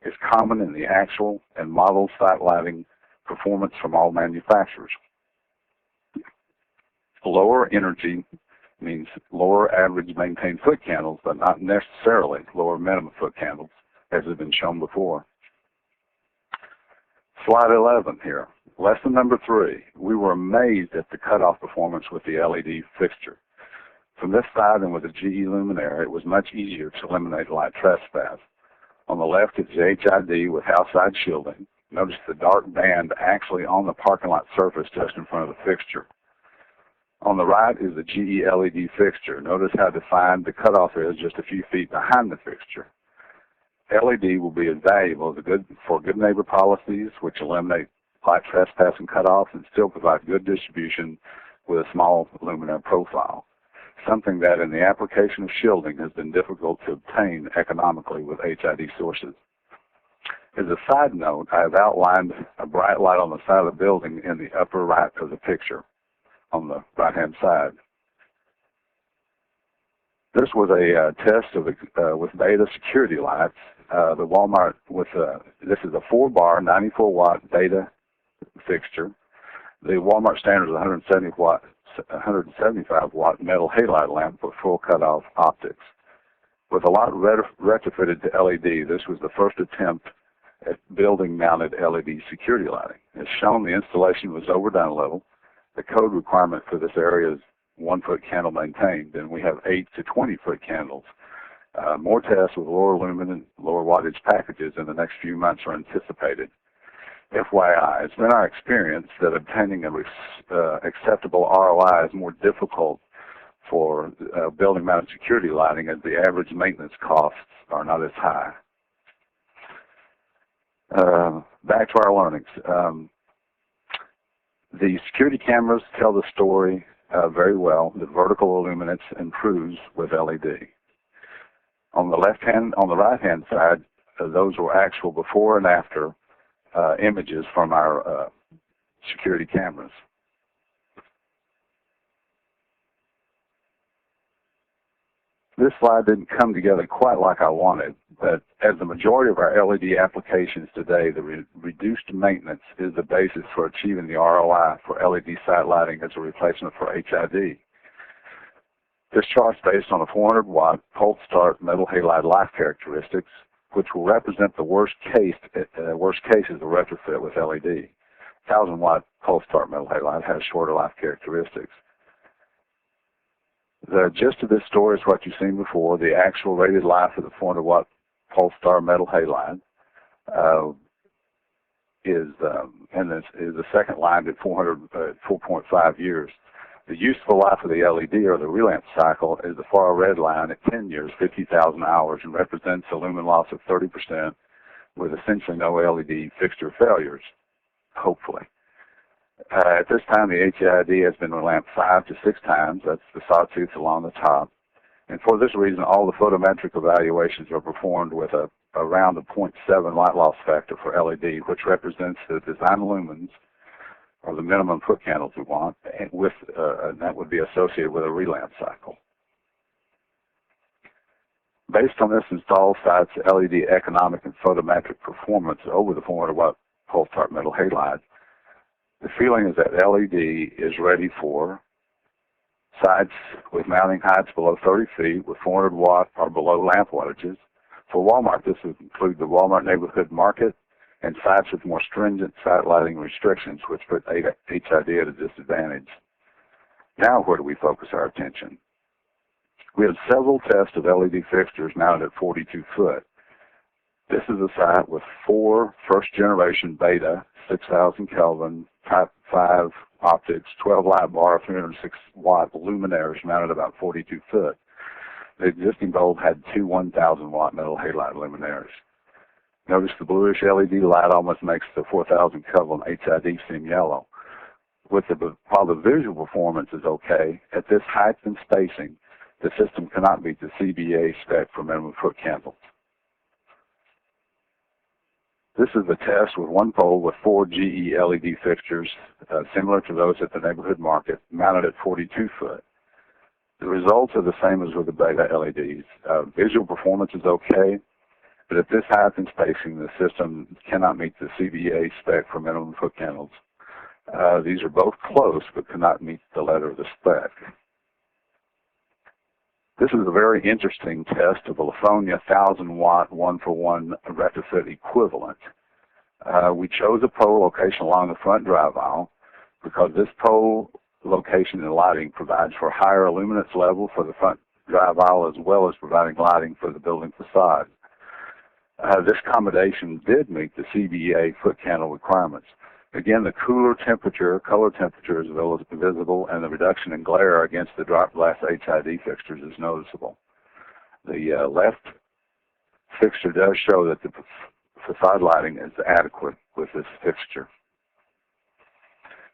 is common in the actual and model site lighting performance from all manufacturers. Lower energy means lower average maintained foot candles, but not necessarily lower minimum foot candles, as has been shown before. Slide 11 here. Lesson number 3. We were amazed at the cutoff performance with the LED fixture. From this side and with the GE luminaire, it was much easier to eliminate light trespass. On the left is the HID with house side shielding. Notice the dark band actually on the parking lot surface just in front of the fixture. On the right is the GE LED fixture. Notice how defined the cutoff is just a few feet behind the fixture. LED will be invaluable for good neighbor policies, which eliminate light trespass and cutoffs and still provide good distribution with a small luminaire profile, something that in the application of shielding has been difficult to obtain economically with HID sources. As a side note, I have outlined a bright light on the side of the building in the upper right of the picture on the right-hand side. This was a test of with beta security lights. The Walmart this is a 4-bar 94-watt beta fixture. The Walmart standard is 175-watt metal halide lamp with full cutoff optics. With a lot retrofitted to LED, this was the first attempt at building-mounted LED security lighting. As shown, the installation was overdone a little. The code requirement for this area is 1-foot candle maintained, and we have 8 to 20-foot candles. More tests with lower lumen and lower wattage packages in the next few months are anticipated. FYI, it's been our experience that obtaining an acceptable ROI is more difficult for building-mounted security lighting, as the average maintenance costs are not as high. Back to our learnings. The security cameras tell the story very well. The vertical illuminance improves with LED. On the right-hand side, those were actual before and after images from our security cameras. This slide didn't come together quite like I wanted, but as the majority of our LED applications today, the reduced maintenance is the basis for achieving the ROI for LED site lighting as a replacement for HID. This chart is based on a 400-watt pulse start metal halide life characteristics, which will represent the worst case is a retrofit with LED. 1,000-watt pulse start metal halide has shorter life characteristics. The gist of this story is what you've seen before. The actual rated life of the 400-watt pulse star metal halide is the second line at 4.5 years. The useful life of the LED, or the relamp cycle, is the far red line at 10 years, 50,000 hours, and represents a lumen loss of 30% with essentially no LED fixture failures, hopefully. At this time, the HID has been relamped 5 to 6 times. That's the sawtooth along the top. And for this reason, all the photometric evaluations are performed with around a 0.7 light loss factor for LED, which represents the design lumens, or the minimum foot candles we want, and that would be associated with a relamp cycle. Based on this installed site's LED economic and photometric performance over the 400-watt pulse start metal halide, the feeling is that LED is ready for sites with mounting heights below 30 feet with 400 watt or below lamp wattages. For Walmart, this would include the Walmart neighborhood market and sites with more stringent site lighting restrictions, which put HID at a disadvantage. Now, where do we focus our attention? We had several tests of LED fixtures mounted at 42 foot. This is a site with 4 first-generation beta 6,000 Kelvin Type 5 optics, 12 light bar, 306-watt luminaires mounted about 42 foot. The existing bulb had 2 1,000-watt metal halide luminaires. Notice the bluish LED light almost makes the 4,000 Kelvin HID seem yellow. While the visual performance is okay, at this height and spacing, the system cannot meet the CBEA spec for minimum foot candles. This is a test with one pole with 4 GE LED fixtures, similar to those at the neighborhood market, mounted at 42 foot. The results are the same as with the beta LEDs. Visual performance is okay, but at this height and spacing, the system cannot meet the CBEA spec for minimum foot candles. These are both close, but cannot meet the letter of the spec. This is a very interesting test of a Lifonia 1,000-watt 1-for-1 retrofit equivalent. We chose a pole location along the front drive aisle because this pole location and lighting provides for higher luminance level for the front drive aisle, as well as providing lighting for the building facade. This combination did meet the CBEA foot candle requirements. Again, the cooler temperature, color temperature is visible, and the reduction in glare against the drop glass HID fixtures is noticeable. The left fixture does show that the facade lighting is adequate with this fixture.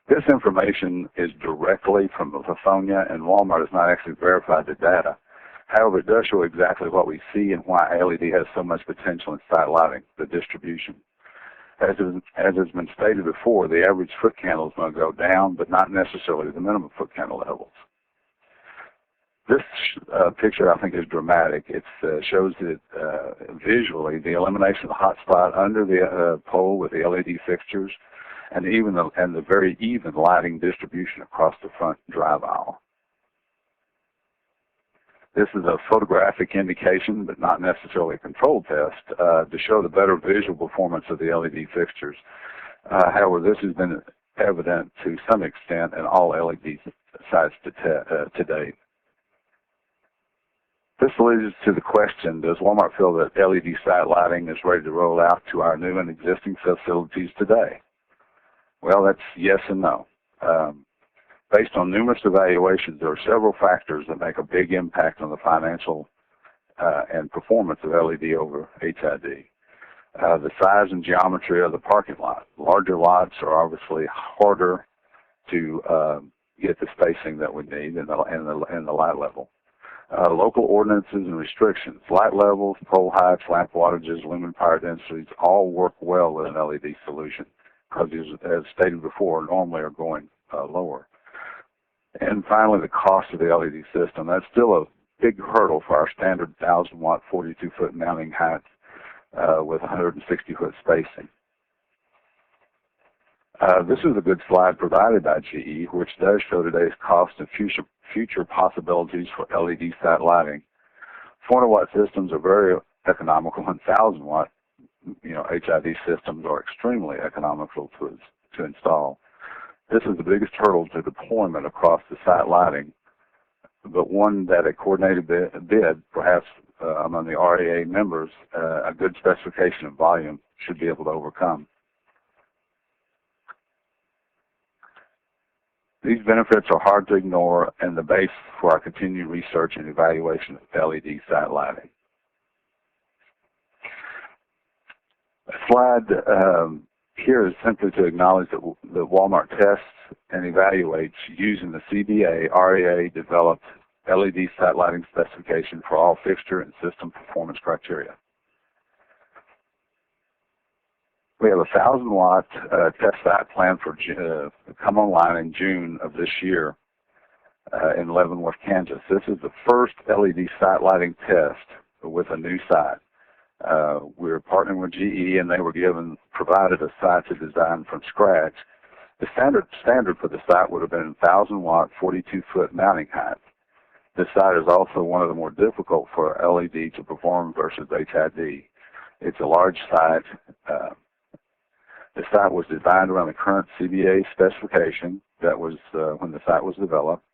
This information is directly from Lifonia, and Walmart has not actually verified the data. However, it does show exactly what we see and why LED has so much potential in site lighting, the distribution. As has been stated before, the average foot candle is going to go down, but not necessarily the minimum foot candle levels. This picture, I think, is dramatic. It shows that visually the elimination of the hot spot under the pole with the LED fixtures, and the very even lighting distribution across the front drive aisle. This is a photographic indication, but not necessarily a controlled test, to show the better visual performance of the LED fixtures. However, this has been evident to some extent in all LED sites to date. This leads to the question, does Walmart feel that LED site lighting is ready to roll out to our new and existing facilities today? Well, that's yes and no. Based on numerous evaluations, there are several factors that make a big impact on the financial and performance of LED over HID. The size and geometry of the parking lot. Larger lots are obviously harder to get the spacing that we need and the light level. Local ordinances and restrictions. Light levels, pole heights, lamp wattages, lumen power densities all work well with an LED solution because, as stated before, normally are going lower. And finally, the cost of the LED system. That's still a big hurdle for our standard 1,000-watt 42-foot mounting height with 160-foot spacing. This is a good slide provided by GE, which does show today's cost and future possibilities for LED site lighting. 400-watt systems are very economical, and 1,000-watt, HID systems are extremely economical to install. This is the biggest hurdle to deployment across the site lighting, but one that a coordinated bid, perhaps among the RAA members, a good specification of volume should be able to overcome. These benefits are hard to ignore and the base for our continued research and evaluation of LED site lighting. A slide here is simply to acknowledge that Walmart tests and evaluates using the CBEA RAA developed LED site lighting specification for all fixture and system performance criteria. We have a 1,000-watt test site planned for come online in June of this year in Leavenworth, Kansas. This is the first LED site lighting test with a new site. We're partnering with GE, and they were provided a site to design from scratch. The standard for the site would have been 1,000-watt 42-foot mounting height. This site is also one of the more difficult for LED to perform versus HID. It's a large site. The site was designed around the current CBEA specification that was when the site was developed.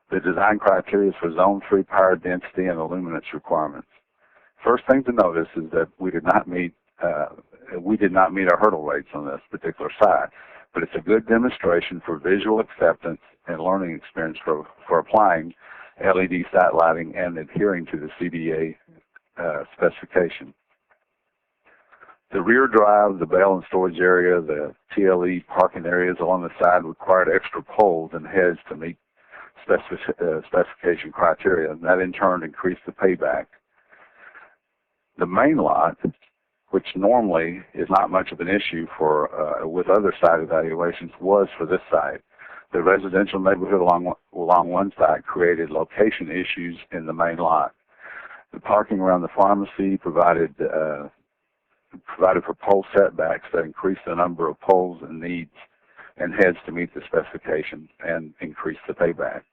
The design criteria is for zone 3 power density and illuminance requirements. First thing to notice is that we did not meet our hurdle rates on this particular site, but it's a good demonstration for visual acceptance and learning experience for applying LED site lighting and adhering to the CBEA specification. The rear drive, the bale and storage area, the TLE parking areas along the side required extra poles and heads to meet specification criteria, and that in turn increased the payback. The main lot, which normally is not much of an issue for with other site evaluations, was for this site. The residential neighborhood along one side created location issues in the main lot. The parking around the pharmacy provided for pole setbacks that increased the number of poles and needs and heads to meet the specification and increase the payback.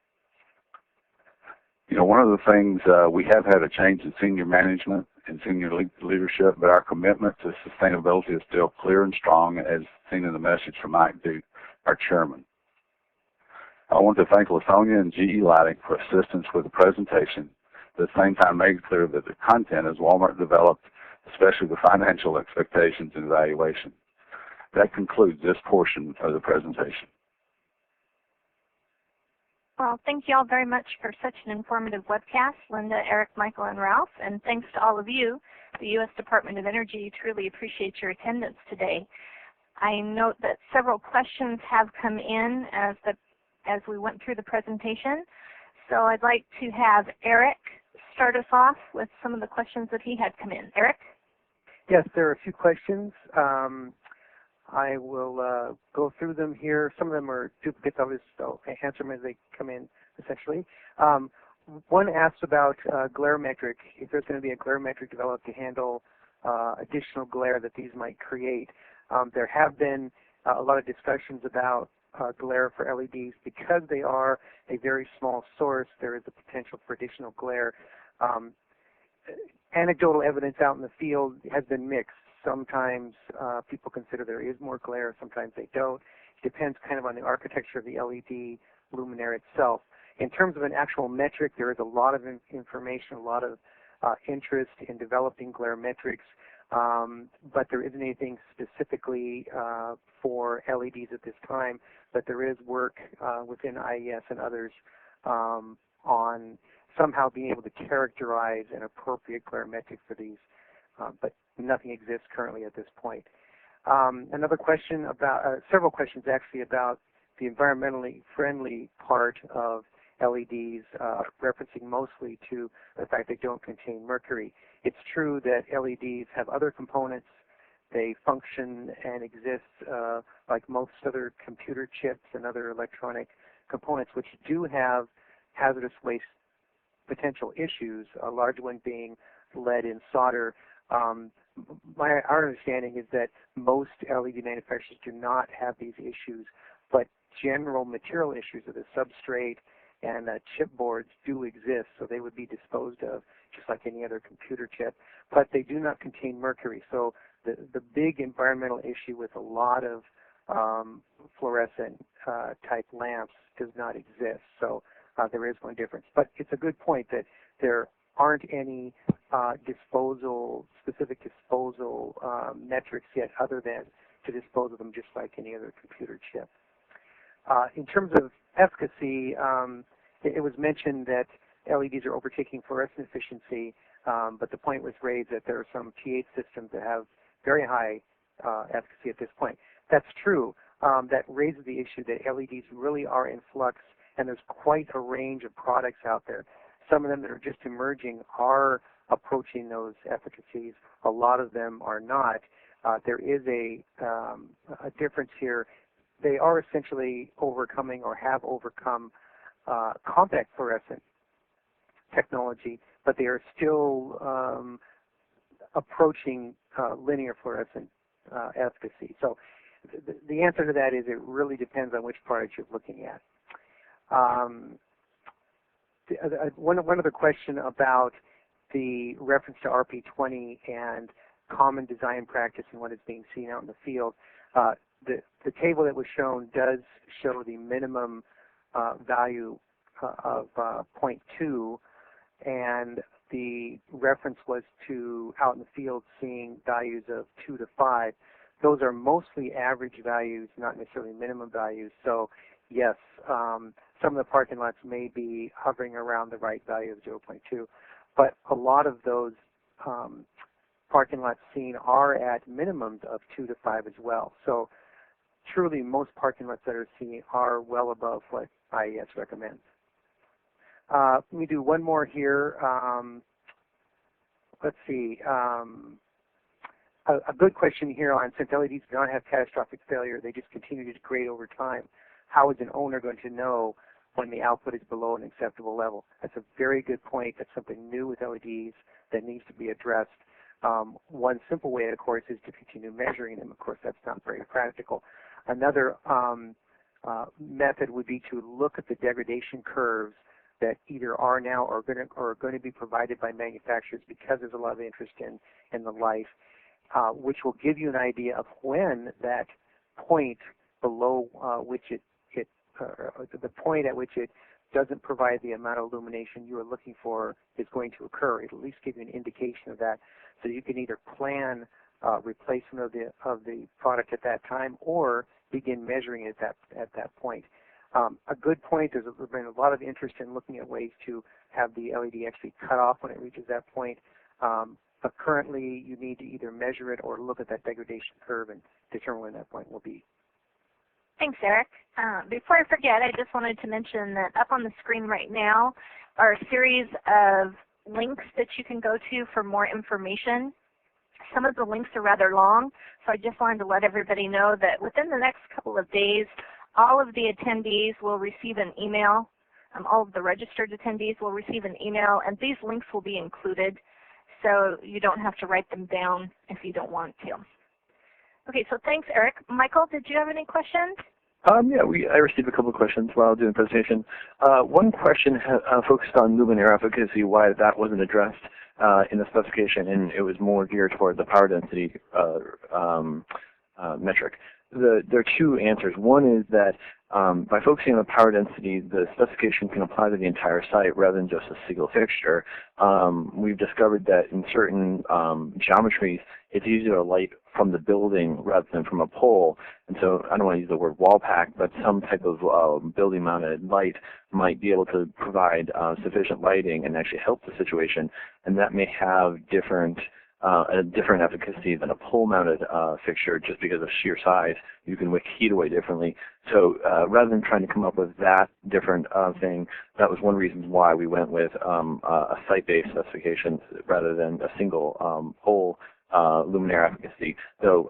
One of the things, we have had a change in senior management and senior leadership, but our commitment to sustainability is still clear and strong, as seen in the message from Mike Duke, our chairman. I want to thank Lasonia and GE Lighting for assistance with the presentation, at the same time make it clear that the content is Walmart developed, especially the financial expectations and evaluation. That concludes this portion of the presentation. Well, thank you all very much for such an informative webcast, Linda, Eric, Michael, and Ralph, and thanks to all of you. The U.S. Department of Energy truly appreciates your attendance today. I note that several questions have come in as we went through the presentation, so I'd like to have Eric start us off with some of the questions that he had come in. Eric? Yes, there are a few questions. I will go through them here. Some of them are duplicates. I'll just answer them as they come in, essentially. One asks about glare metric, if there's going to be a glare metric developed to handle additional glare that these might create. There have been a lot of discussions about glare for LEDs. Because they are a very small source, there is a potential for additional glare. Anecdotal evidence out in the field has been mixed. Sometimes people consider there is more glare, sometimes they don't. It depends kind of on the architecture of the LED luminaire itself. In terms of an actual metric, there is a lot of information, a lot of interest in developing glare metrics, but there isn't anything specifically for LEDs at this time, but there is work within IES and others on somehow being able to characterize an appropriate glare metric for these, but nothing exists currently at this point. Another question about, several questions actually about the environmentally friendly part of LEDs, referencing mostly to the fact they don't contain mercury. It's true that LEDs have other components. They function and exist like most other computer chips and other electronic components, which do have hazardous waste potential issues, a large one being lead in solder. Our understanding is that most LED manufacturers do not have these issues, but general material issues of the substrate and chipboards do exist, so they would be disposed of just like any other computer chip, but they do not contain mercury. So the big environmental issue with a lot of fluorescent type lamps does not exist. So there is one difference. But it's a good point that there aren't any specific disposal metrics yet other than to dispose of them just like any other computer chip. In terms of efficacy, it was mentioned that LEDs are overtaking fluorescent efficiency, but the point was raised that there are some T8 systems that have very high efficacy at this point. That's true. That raises the issue that LEDs really are in flux, and there's quite a range of products out there. Some of them that are just emerging are approaching those efficacies. A lot of them are not. There is a difference here. They are essentially overcoming or have overcome compact fluorescent technology, but they are still approaching linear fluorescent efficacy. So the answer to that is it really depends on which product you're looking at. One other question about the reference to RP20 and common design practice and what is being seen out in the field. The table that was shown does show the minimum value of 0.2, and the reference was to out in the field seeing values of 2 to 5. Those are mostly average values, not necessarily minimum values. So yes, some of the parking lots may be hovering around the right value of 0.2, but a lot of those parking lots seen are at minimums of 2 to 5 as well. So truly, most parking lots that are seen are well above what IES recommends. Let me do one more here. Let's see. A good question here on, since LEDs do not have catastrophic failure, they just continue to degrade over time. How is an owner going to know when the output is below an acceptable level? That's a very good point. That's something new with LEDs that needs to be addressed. One simple way, of course, is to continue measuring them. Of course, that's not very practical. Another method would be to look at the degradation curves that either are now or are going to be provided by manufacturers, because there's a lot of interest in the life, which will give you an idea of when that point below which the point at which it doesn't provide the amount of illumination you are looking for is going to occur. It'll at least give you an indication of that, so you can either plan replacement of the product at that time or begin measuring it at that point. A good point, there's been a lot of interest in looking at ways to have the LED actually cut off when it reaches that point. But currently, you need to either measure it or look at that degradation curve and determine when that point will be. Thanks, Eric. Before I forget, I just wanted to mention that up on the screen right now are a series of links that you can go to for more information. Some of the links are rather long, so I just wanted to let everybody know that within the next couple of days, all of the attendees will receive an email. All of the registered attendees will receive an email, and these links will be included, so you don't have to write them down if you don't want to. Okay, so thanks, Eric. Michael, did you have any questions? Yeah, I received a couple of questions while doing the presentation. One question focused on luminaire efficacy, why that wasn't addressed in the specification, and it was more geared toward the power density metric. There are two answers. One is that by focusing on the power density, the specification can apply to the entire site rather than just a single fixture. We've discovered that in certain geometries, it's easier to light from the building rather than from a pole. And so I don't want to use the word wall pack, but some type of building-mounted light might be able to provide sufficient lighting and actually help the situation. And that may have a different efficacy than a pole-mounted fixture just because of sheer size. You can wick heat away differently. So rather than trying to come up with that different thing, that was one reason why we went with a site-based specification rather than a single pole luminaire efficacy. Though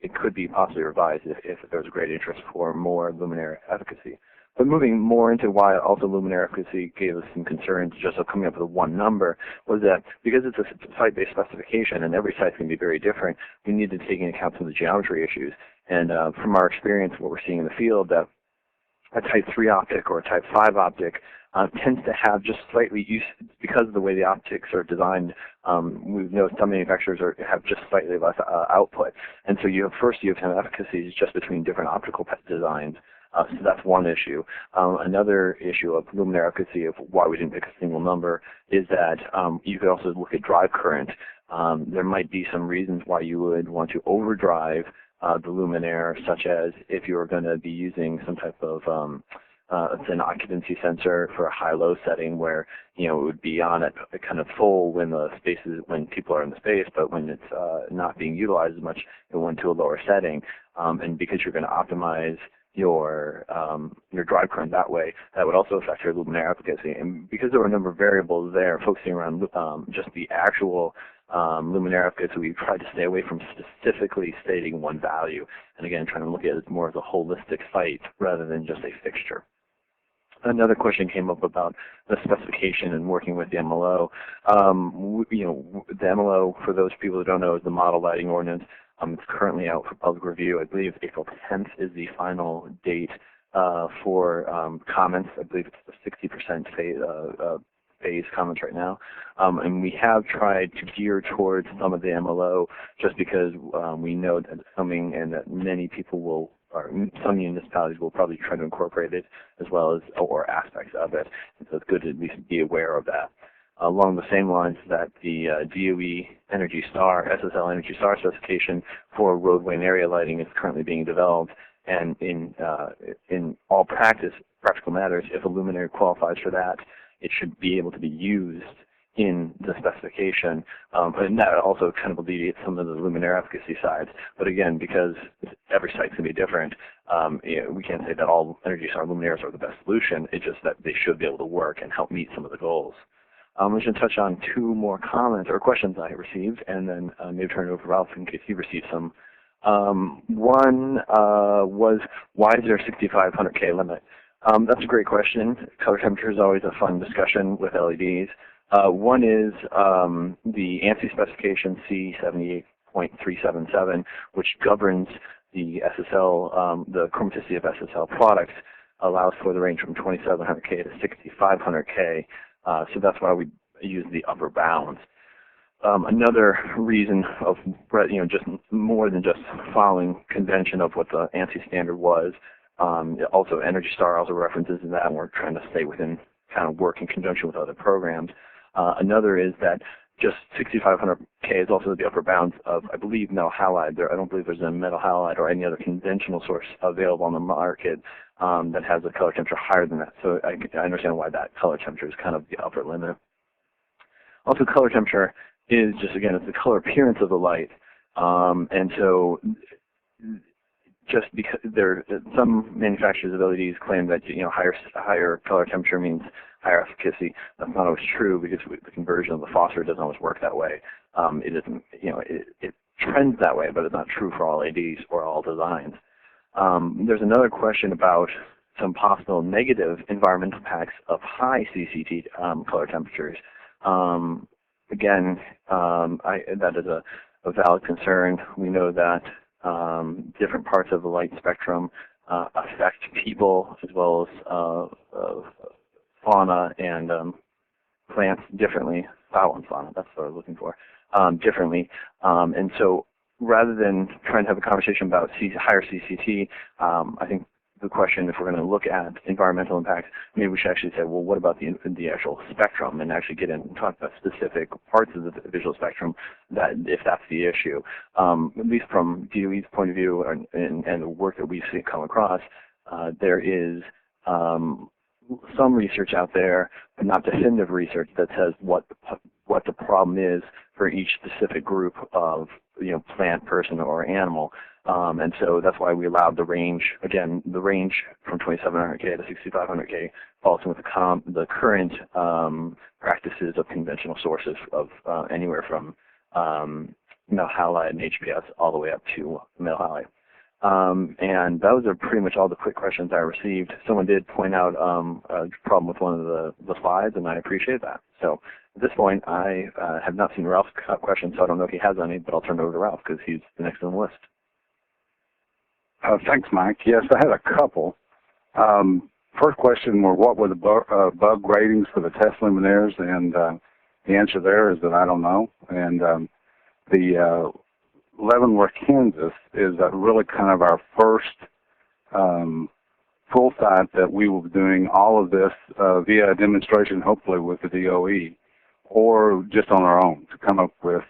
it could be possibly revised if there was a great interest for more luminaire efficacy. But moving more into why also luminaire efficacy gave us some concerns just of coming up with one number was that because it's a site-based specification and every site can be very different, we need to take into account some of the geometry issues. And from our experience, what we're seeing in the field, that a type 3 optic or a type 5 optic tends to have just slightly, because of the way the optics are designed, we've noticed some manufacturers have just slightly less output. And so you have to have efficacies just between different optical designs. So that's one issue. Another issue of luminaire efficacy of why we didn't pick a single number is that you could also look at drive current. There might be some reasons why you would want to overdrive the luminaire, such as if you were going to be using some type of it's an occupancy sensor for a high-low setting where it would be on at kind of full when when people are in the space, but when it's not being utilized as much, it went to a lower setting. And because you're going to optimize your drive current that way, that would also affect your luminaire efficacy. And because there were a number of variables there, focusing around just the actual luminaire efficacy, we tried to stay away from specifically stating one value. And again, trying to look at it more as a holistic site rather than just a fixture. Another question came up about the specification and working with the MLO. The MLO, for those people who don't know, is the Model Lighting Ordinance. It's currently out for public review. I believe April 10th is the final date for comments. I believe it's the 60% phase comments right now. And we have tried to gear towards some of the MLO just because we know that it's coming and that many people will, or some municipalities will probably try to incorporate it as well as, or aspects of it. And so it's good to at least be aware of that. Along the same lines that the DOE Energy Star, SSL Energy Star specification for roadway and area lighting is currently being developed. And in all practical matters, if a luminaire qualifies for that, it should be able to be used in the specification. And that also kind of alleviates some of the luminaire efficacy sides. But again, because every site's going to be different, we can't say that all Energy Star luminaires are the best solution. It's just that they should be able to work and help meet some of the goals. I'm going to touch on two more comments or questions I received, and then maybe turn it over to Ralph in case he received some. One was, why is there a 6500K limit? That's a great question. Color temperature is always a fun discussion with LEDs. One is the ANSI specification C78.377, which governs the SSL, the chromaticity of SSL products, allows for the range from 2700K to 6500K. So that's why we use the upper bounds. Another reason of, just more than just following convention of what the ANSI standard was, also Energy Star also references that, and we're trying to stay within, kind of work in conjunction with other programs. Another is that just 6500K is also the upper bounds of, I believe, metal halide. I don't believe there's a metal halide or any other conventional source available on the market that has a color temperature higher than that. So I understand why that color temperature is kind of the upper limit. Also, color temperature is just, again, it's the color appearance of the light. And so just because some manufacturers of LEDs claim that higher color temperature means higher efficacy. That's not always true because the conversion of the phosphor doesn't always work that way. It isn't, it trends that way, but it's not true for all LEDs or all designs. There's another question about some possible negative environmental impacts of high CCT color temperatures. Again, that is a valid concern. We know that different parts of the light spectrum affect people as well as fauna and plants differently. Fowl and fauna, that's what I was looking for, differently. And so rather than trying to have a conversation about higher CCT, I think the question, if we're going to look at environmental impacts, maybe we should actually say, well, what about the actual spectrum, and actually get in and talk about specific parts of the visual spectrum, that if that's the issue. At least from DOE's point of view and the work that we've seen come across, there is some research out there, but not definitive research, that says what the problem is for each specific group of plant, person, or animal. And so that's why we allowed the range, again, the range from 2700K to 6500K falls with the current practices of conventional sources of anywhere from metal halide and HPS all the way up to metal halide. And those are pretty much all the quick questions I received. Someone did point out a problem with one of the slides, and I appreciate that. So at this point, I have not seen Ralph's questions, so I don't know if he has any, but I'll turn it over to Ralph because he's the next on the list. Thanks, Mike. Yes, I had a couple. First question were what were the bug ratings for the test luminaires, and the answer there is that I don't know. And the Leavenworth, Kansas is really kind of our first full site that we will be doing all of this via a demonstration, hopefully with the DOE, or just on our own to come up with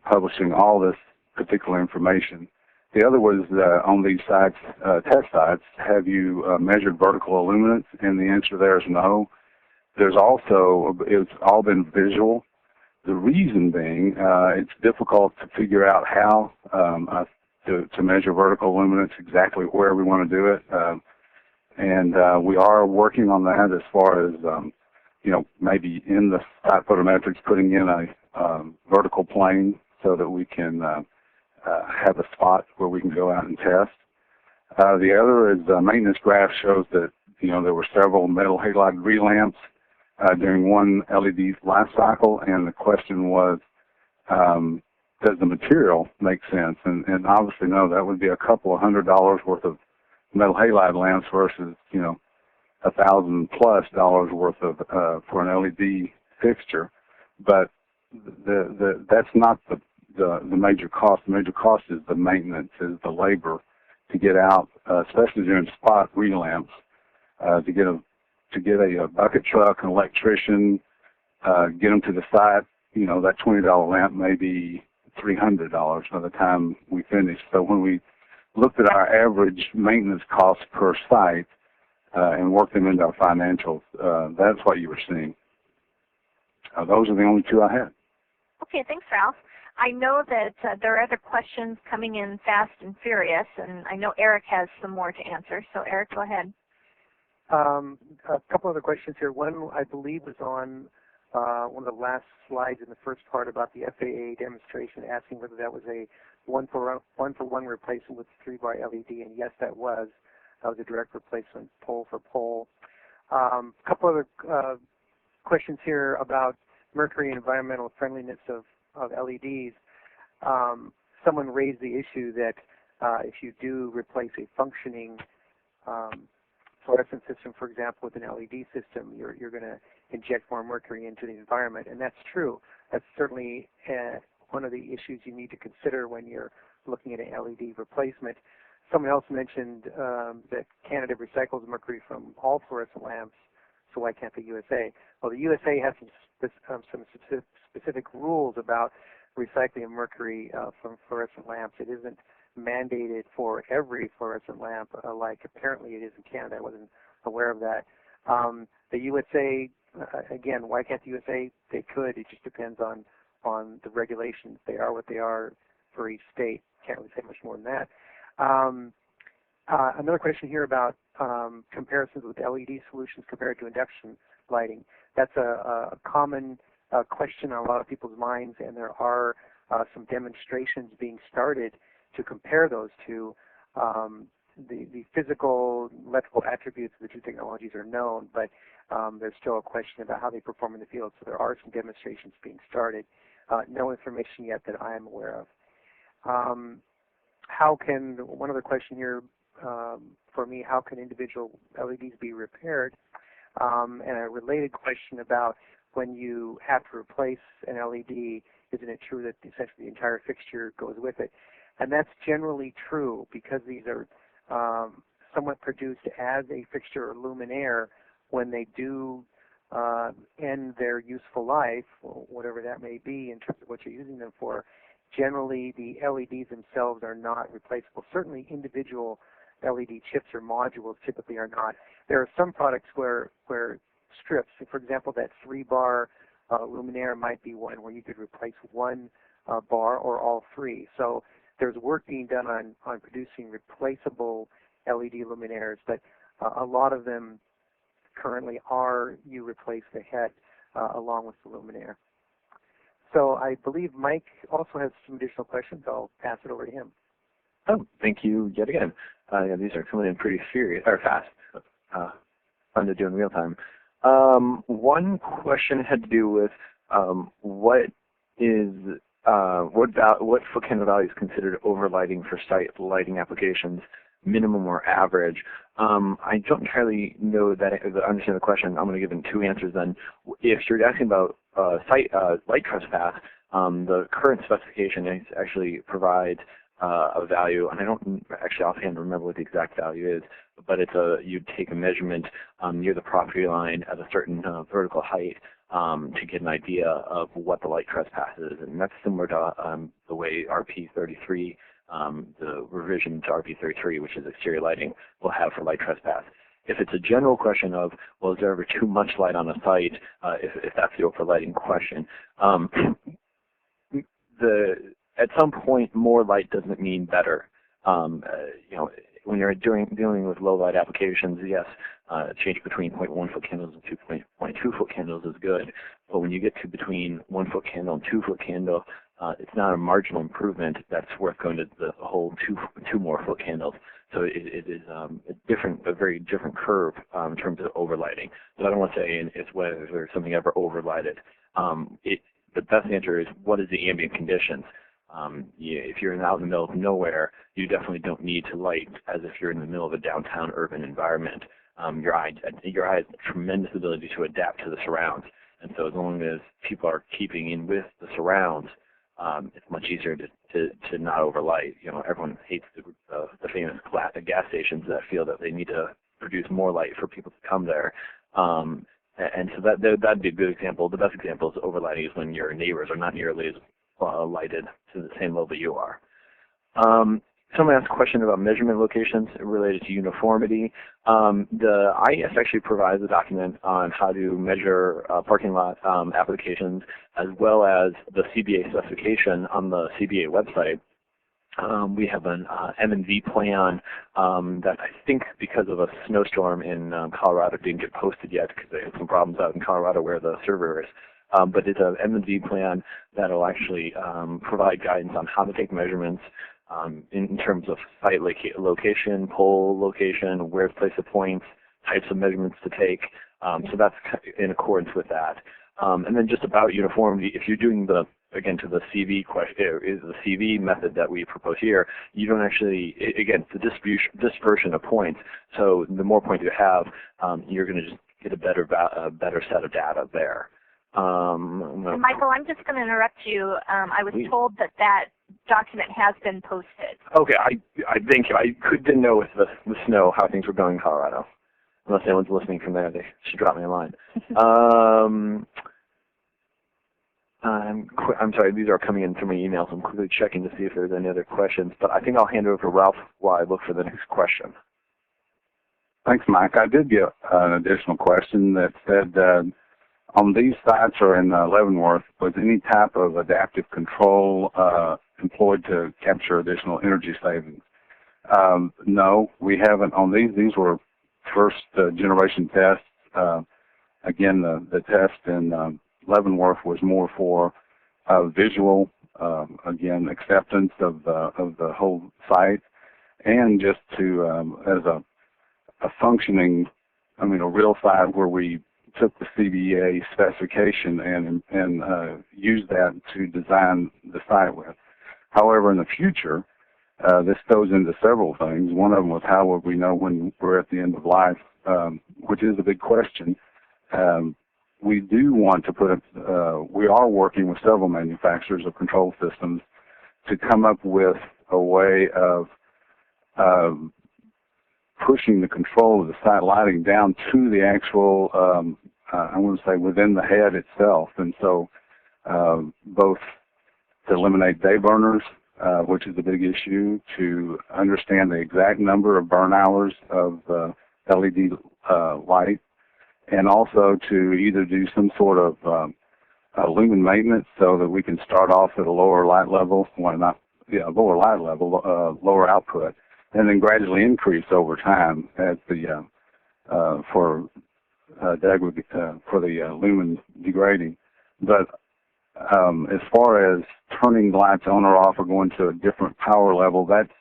publishing all this particular information. The other was on these sites, test sites, have you measured vertical illuminance? And the answer there is no. There's also, it's all been visual. The reason being, it's difficult to figure out how to measure vertical luminance, exactly where we want to do it. And we are working on that as far as, maybe in the site photometrics, putting in a vertical plane so that we can have a spot where we can go out and test. The other is the maintenance graph shows that, there were several metal halide relamps during one LED life cycle, and the question was, does the material make sense? And obviously, no, that would be a couple of $100 worth of metal halide lamps versus, $1,000+ worth of for an LED fixture. But that's not the major cost. The major cost is the maintenance, is the labor to get out, especially during spot relamps, to get a bucket truck, an electrician, get them to the site. That $20 lamp may be $300 by the time we finish. So when we looked at our average maintenance costs per site and worked them into our financials, that's what you were seeing. Those are the only two I had. Okay, thanks, Ralph. I know that there are other questions coming in fast and furious, and I know Eric has some more to answer. So, Eric, go ahead. A couple other questions here. One, I believe, was on one of the last slides in the first part about the FAA demonstration, asking whether that was a one-for-one replacement with the 3-bar LED, and yes, that was. That was a direct replacement, pole for pole. A couple other questions here about mercury and environmental friendliness of LEDs. Someone raised the issue that if you do replace a functioning fluorescent system, for example, with an LED system, you're going to inject more mercury into the environment, and that's true. That's certainly one of the issues you need to consider when you're looking at an LED replacement. Someone else mentioned that Canada recycles mercury from all fluorescent lamps, so why can't the USA? Well, the USA has some specific rules about recycling of mercury from fluorescent lamps. It isn't mandated for every fluorescent lamp, like apparently it is in Canada. I wasn't aware of that. The USA, again, why can't the USA? They could. It just depends on the regulations. They are what they are for each state. Can't really say much more than that. Another question here about comparisons with LED solutions compared to induction lighting. That's a common question on a lot of people's minds, and there are some demonstrations being started to compare those two. The physical, electrical attributes of the two technologies are known, but there's still a question about how they perform in the field. So there are some demonstrations being started. No information yet that I am aware of. One other question here for me, how can individual LEDs be repaired? And a related question about when you have to replace an LED, isn't it true that essentially the entire fixture goes with it? And that's generally true because these are somewhat produced as a fixture or luminaire. When they do end their useful life, or whatever that may be in terms of what you're using them for, generally the LEDs themselves are not replaceable. Certainly individual LED chips or modules typically are not. There are some products where strips, for example, that 3-bar luminaire might be one where you could replace one bar or all three. So there's work being done on producing replaceable LED luminaires, but a lot of them currently are you replace the head along with the luminaire. So I believe Mike also has some additional questions. I'll pass it over to him. Oh, thank you yet again. Yeah, these are coming in pretty fast. Fun to do in real time. One question had to do with what foot candle value is considered overlighting for site lighting applications, minimum or average. I don't entirely know that understand the question. I'm going to give them two answers then. If you're asking about site light trespass, the current specification actually provides a value, and I don't actually offhand remember what the exact value is, but it's you'd take a measurement near the property line at a certain vertical height to get an idea of what the light trespass is, and that's similar to the way RP33, the revision to RP33, which is exterior lighting, will have for light trespass. If it's a general question of, well, is there ever too much light on a site, if that's the overlighting question, at some point, more light doesn't mean better. You know, when you're dealing with low light applications, yes, change between 0.1 foot candles and 2.2 foot candles is good. But when you get to between 1 foot candle and 2 foot candle, it's not a marginal improvement that's worth going to the whole two more foot candles. So it is a very different curve in terms of overlighting. But I don't want to say it's whether something ever overlighted. The best answer is, what is the ambient conditions? If you're out in the middle of nowhere, you definitely don't need to light as if you're in the middle of a downtown urban environment. Your eye has a tremendous ability to adapt to the surrounds, and so as long as people are keeping in with the surrounds, it's much easier to not overlight. You know, everyone hates the famous gas stations that feel that they need to produce more light for people to come there. And so that'd be a good example. The best example is overlighting is when your neighbors are not nearly as lighted to the same level you are. Someone asked a question about measurement locations related to uniformity. The IES actually provides a document on how to measure parking lot applications, as well as the CBEA specification on the CBEA website. We have an M&V plan that I think because of a snowstorm in Colorado didn't get posted yet because they had some problems out in Colorado where the server is. But it's an M&V plan that will actually provide guidance on how to take measurements in terms of site location, pole location, where to place the points, types of measurements to take. So that's in accordance with that. And then just about uniformity, if you're doing again, to the CV question, is the CV method that we propose here, you don't actually, again, it's the dispersion of points. So the more points you have, you're going to just get a better set of data there. Michael, I'm just going to interrupt you. I was told that document has been posted. Okay, I thank you. I didn't know with the snow how things were going in Colorado. Unless anyone's listening from there, they should drop me a line. I'm sorry, these are coming in through my emails. I'm quickly checking to see if there's any other questions, but I think I'll hand it over to Ralph while I look for the next question. Thanks, Mike. I did get an additional question that said, on these sites or in Leavenworth, was any type of adaptive control employed to capture additional energy savings? No, we haven't. On these were first generation tests. Again, the test in Leavenworth was more for visual, again, acceptance of the whole site, and just to as a functioning, a real site where we took the CBEA specification and used that to design the site with. However, in the future, this goes into several things. One of them was how would we know when we're at the end of life, which is a big question. We do want to we are working with several manufacturers of control systems to come up with a way of pushing the control of the site lighting down to the actual, I want to say within the head itself. And so both to eliminate day burners, which is a big issue, to understand the exact number of burn hours of LED light, and also to either do some sort of lumen maintenance so that we can start off at a lower light level, lower light level, lower output, and then gradually increase over time as the for the lumen degrading. But as far as turning lights on or off or going to a different power level, that's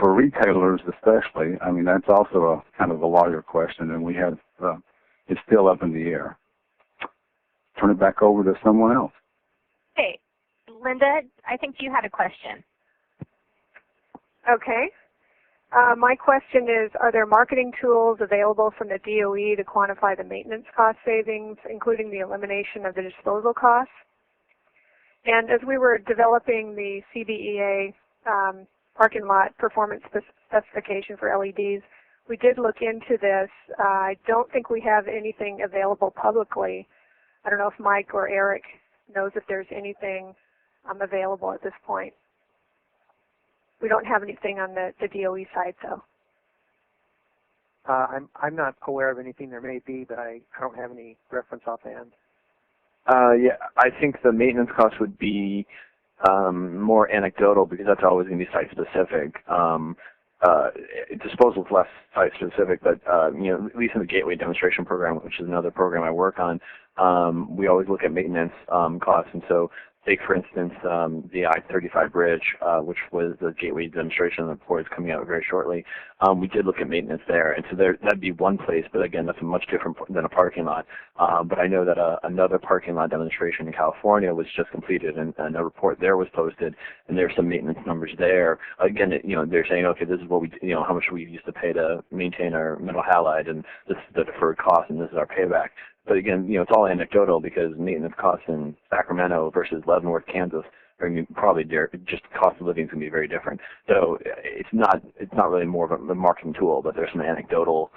For retailers especially, I mean, that's also a kind of a lawyer question, and we have, it's still up in the air. Turn it back over to someone else. Hey, Linda, I think you had a question. Okay. My question is, are there marketing tools available from the DOE to quantify the maintenance cost savings, including the elimination of the disposal costs? And as we were developing the CBEA parking lot performance specification for LEDs, we did look into this. I don't think we have anything available publicly. I don't know if Mike or Eric knows if there's anything available at this point. We don't have anything on the DOE side, though. I'm not aware of anything there may be, but I don't have any reference offhand. Yeah, I think the maintenance cost would be more anecdotal because that's always going to be site-specific. Disposal is less site-specific, but you know, at least in the Gateway Demonstration Program, which is another program I work on, we always look at maintenance costs. And so, take for instance the I-35 bridge, which was the Gateway Demonstration report is coming out very shortly. We did look at maintenance there, and so that'd be one place, but again, that's much different than a parking lot. But I know that another parking lot demonstration in California was just completed, and a report there was posted, and there's some maintenance numbers there. Again, you know, they're saying, okay, this is what we, you know, how much we used to pay to maintain our metal halide, and this is the deferred cost, and this is our payback. But again, you know, it's all anecdotal because maintenance costs in Sacramento versus Leavenworth, Kansas, are probably just cost of living is going to be very different. So it's not really more of a marketing tool, but there's some anecdotal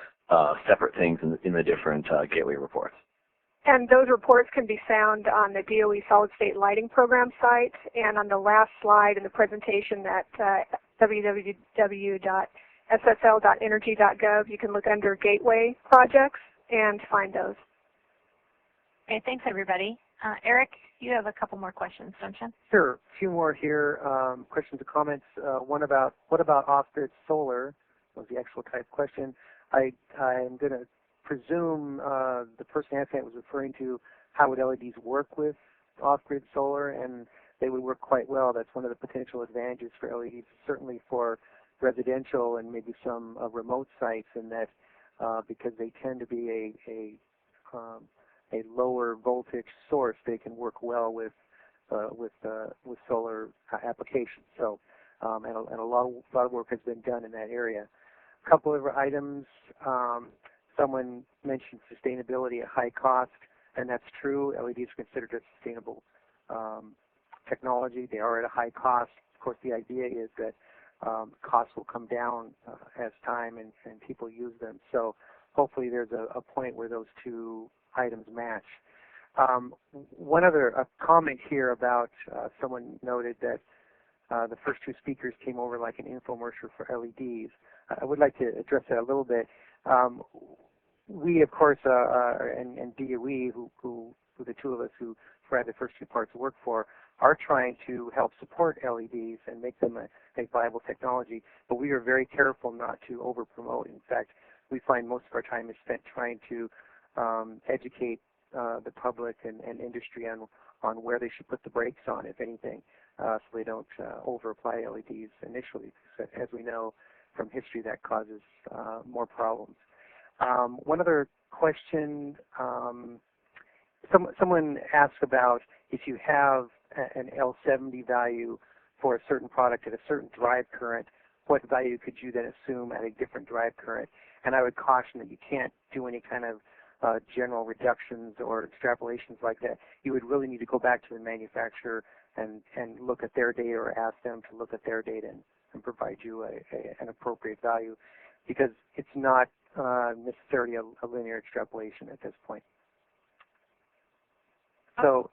separate things in the different Gateway reports. And those reports can be found on the DOE Solid State Lighting Program site, and on the last slide in the presentation at www.ssl.energy.gov, you can look under Gateway projects and find those. Okay, thanks everybody. Eric, you have a couple more questions, don't you? Sure, a few more here. Questions or comments. One about, what about off-grid solar? Was the actual type question. I'm going to presume the person asking it was referring to how would LEDs work with off-grid solar, and they would work quite well. That's one of the potential advantages for LEDs, certainly for residential and maybe some remote sites, in that because they tend to be a lower voltage source, they can work well with solar applications. So, and a lot of work has been done in that area. A couple of items. Someone mentioned sustainability at high cost, and that's true. LEDs are considered a sustainable technology. They are at a high cost. Of course, the idea is that costs will come down as time and people use them. So hopefully there's a point where those two items match. One other comment here about someone noted that the first two speakers came over like an infomercial for LEDs. I would like to address that a little bit. We, of course, and DOE, who the two of us who had the first two parts work for, are trying to help support LEDs and make them a viable technology, but we are very careful not to over-promote. In fact, we find most of our time is spent trying to educate the public and industry on where they should put the brakes on, if anything, so they don't over-apply LEDs initially. As we know from history, that causes more problems. One other question, someone asked about if you have an L70 value for a certain product at a certain drive current, what value could you then assume at a different drive current? And I would caution that you can't do any kind of general reductions or extrapolations like that. You would really need to go back to the manufacturer and look at their data, or ask them to look at their data and provide you an appropriate value, because it's not necessarily a linear extrapolation at this point. So,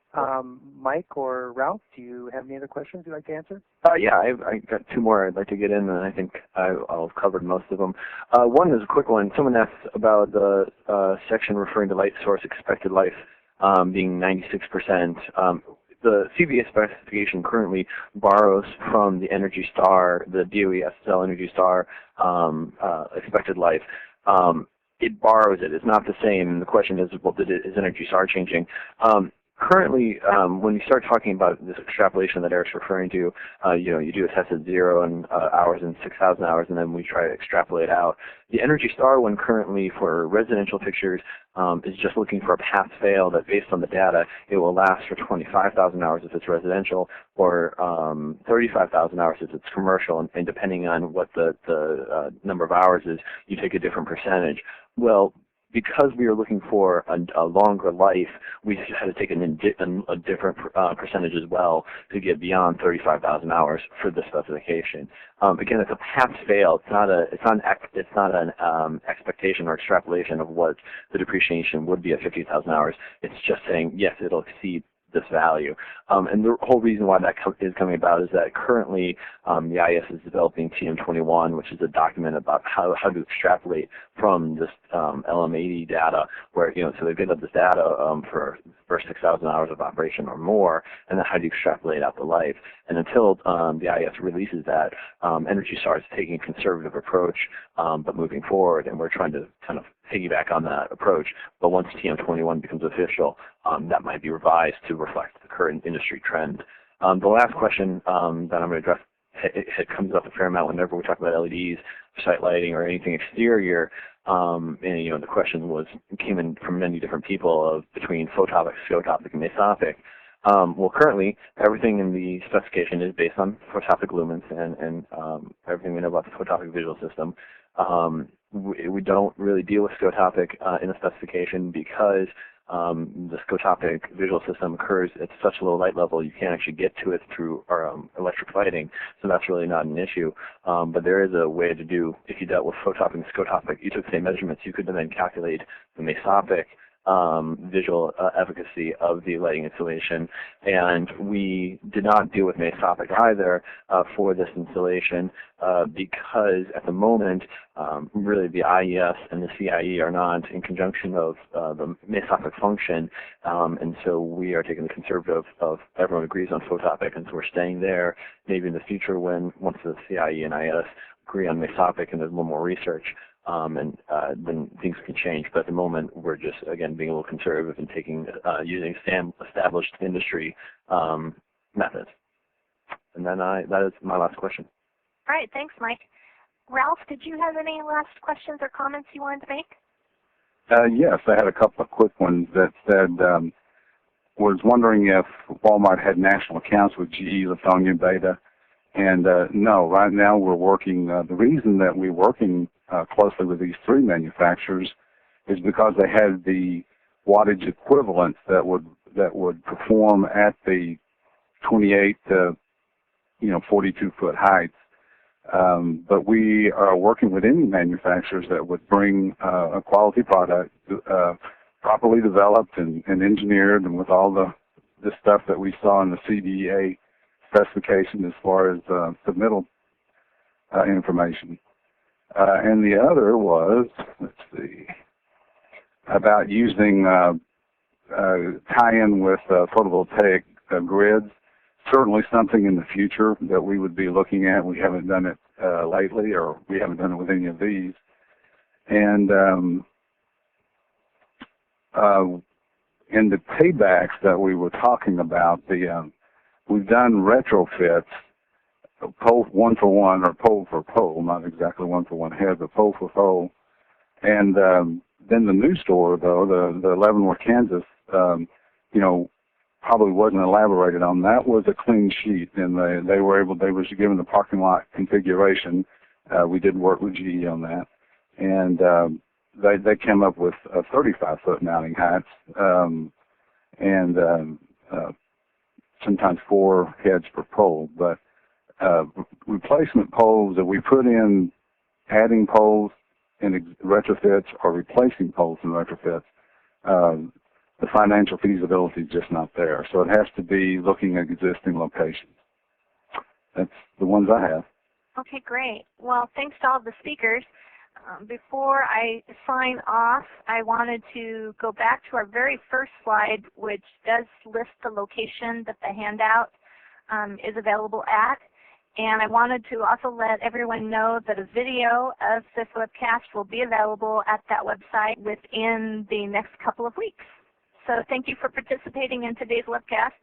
Mike or Ralph, do you have any other questions you'd like to answer? Yeah, I got two more I'd like to get in, and I think I'll have covered most of them. One is a quick one. Someone asked about the section referring to light source expected life being 96%. The CBEA specification currently borrows from the Energy Star, the DOE SSL Energy Star expected life. It borrows it. It's not the same. The question is, well, is Energy Star changing? currently, when you start talking about this extrapolation that Eric's referring to, you do a test at 0 hours and 6,000 hours, and then we try to extrapolate out. The Energy Star one currently for residential pictures is just looking for a pass-fail that based on the data, it will last for 25,000 hours if it's residential or 35,000 hours if it's commercial, and depending on what the number of hours is, you take a different percentage. Well, because we were looking for a longer life, we had to take a different percentage as well to get beyond 35,000 hours for the specification. Again, it's a pass-fail. It's not an expectation or extrapolation of what the depreciation would be at 50,000 hours. It's just saying yes, it'll exceed this value. And the whole reason why that is coming about is that currently the IES is developing TM21, which is a document about how to extrapolate from this LM80 data, where, so they build up this data for the first 6,000 hours of operation or more, and then how do you extrapolate out the life. And until the IES releases that, Energy Star is taking a conservative approach, but moving forward, and we're trying to kind of piggyback on that approach. But once TM21 becomes official, that might be revised to reflect the current industry trend. The last question that I'm going to address, it comes up a fair amount whenever we talk about LEDs, site lighting, or anything exterior. And the question came in from many different people of between photopic, scotopic, and mesopic. Well, currently, everything in the specification is based on photopic lumens and everything we know about the photopic visual system. We don't really deal with scotopic in the specification because the scotopic visual system occurs at such a low light level you can't actually get to it through our electric lighting, so that's really not an issue. But there is a way to do, if you dealt with photopic and scotopic, you took the same measurements, you could then calculate the mesopic visual efficacy of the lighting installation, and we did not deal with mesopic either for this installation because at the moment really the IES and the CIE are not in conjunction of the mesopic function, and so we are taking the conservative of everyone agrees on photopic, and so we're staying there. Maybe in the future once the CIE and IES agree on mesopic and there's a little more research, then things can change. But at the moment, we're just, again, being a little conservative and using established industry methods. And then that is my last question. All right, thanks, Mike. Ralph, did you have any last questions or comments you wanted to make? Yes, I had a couple of quick ones that said, was wondering if Walmart had national accounts with GE, Lithonia, Beta. And no, right now we're working, the reason that we're working closely with these three manufacturers is because they had the wattage equivalents that would perform at the 28 to 42 foot heights. But we are working with any manufacturers that would bring a quality product properly developed and engineered, and with all the stuff that we saw in the CBEA specification as far as submittal information. And the other was, let's see, about using tie-in with photovoltaic grids. Certainly something in the future that we would be looking at. We haven't done it lately, or we haven't done it with any of these. And in the paybacks that we were talking about, we've done retrofits, pole one for one, or pole for pole, not exactly one for one head, but pole for pole. And then the new store, though, the Leavenworth, Kansas, probably wasn't elaborated on. That was a clean sheet, and they were given the parking lot configuration. We did work with GE on that, and they came up with 35-foot mounting heights, and sometimes 4 heads per pole. But replacement poles that we put in, adding poles in retrofits or replacing poles in retrofits, the financial feasibility is just not there. So it has to be looking at existing locations. That's the ones I have. Okay, great. Well, thanks to all of the speakers. Before I sign off, I wanted to go back to our very first slide, which does list the location that the handout is available at. And I wanted to also let everyone know that a video of this webcast will be available at that website within the next couple of weeks. So thank you for participating in today's webcast.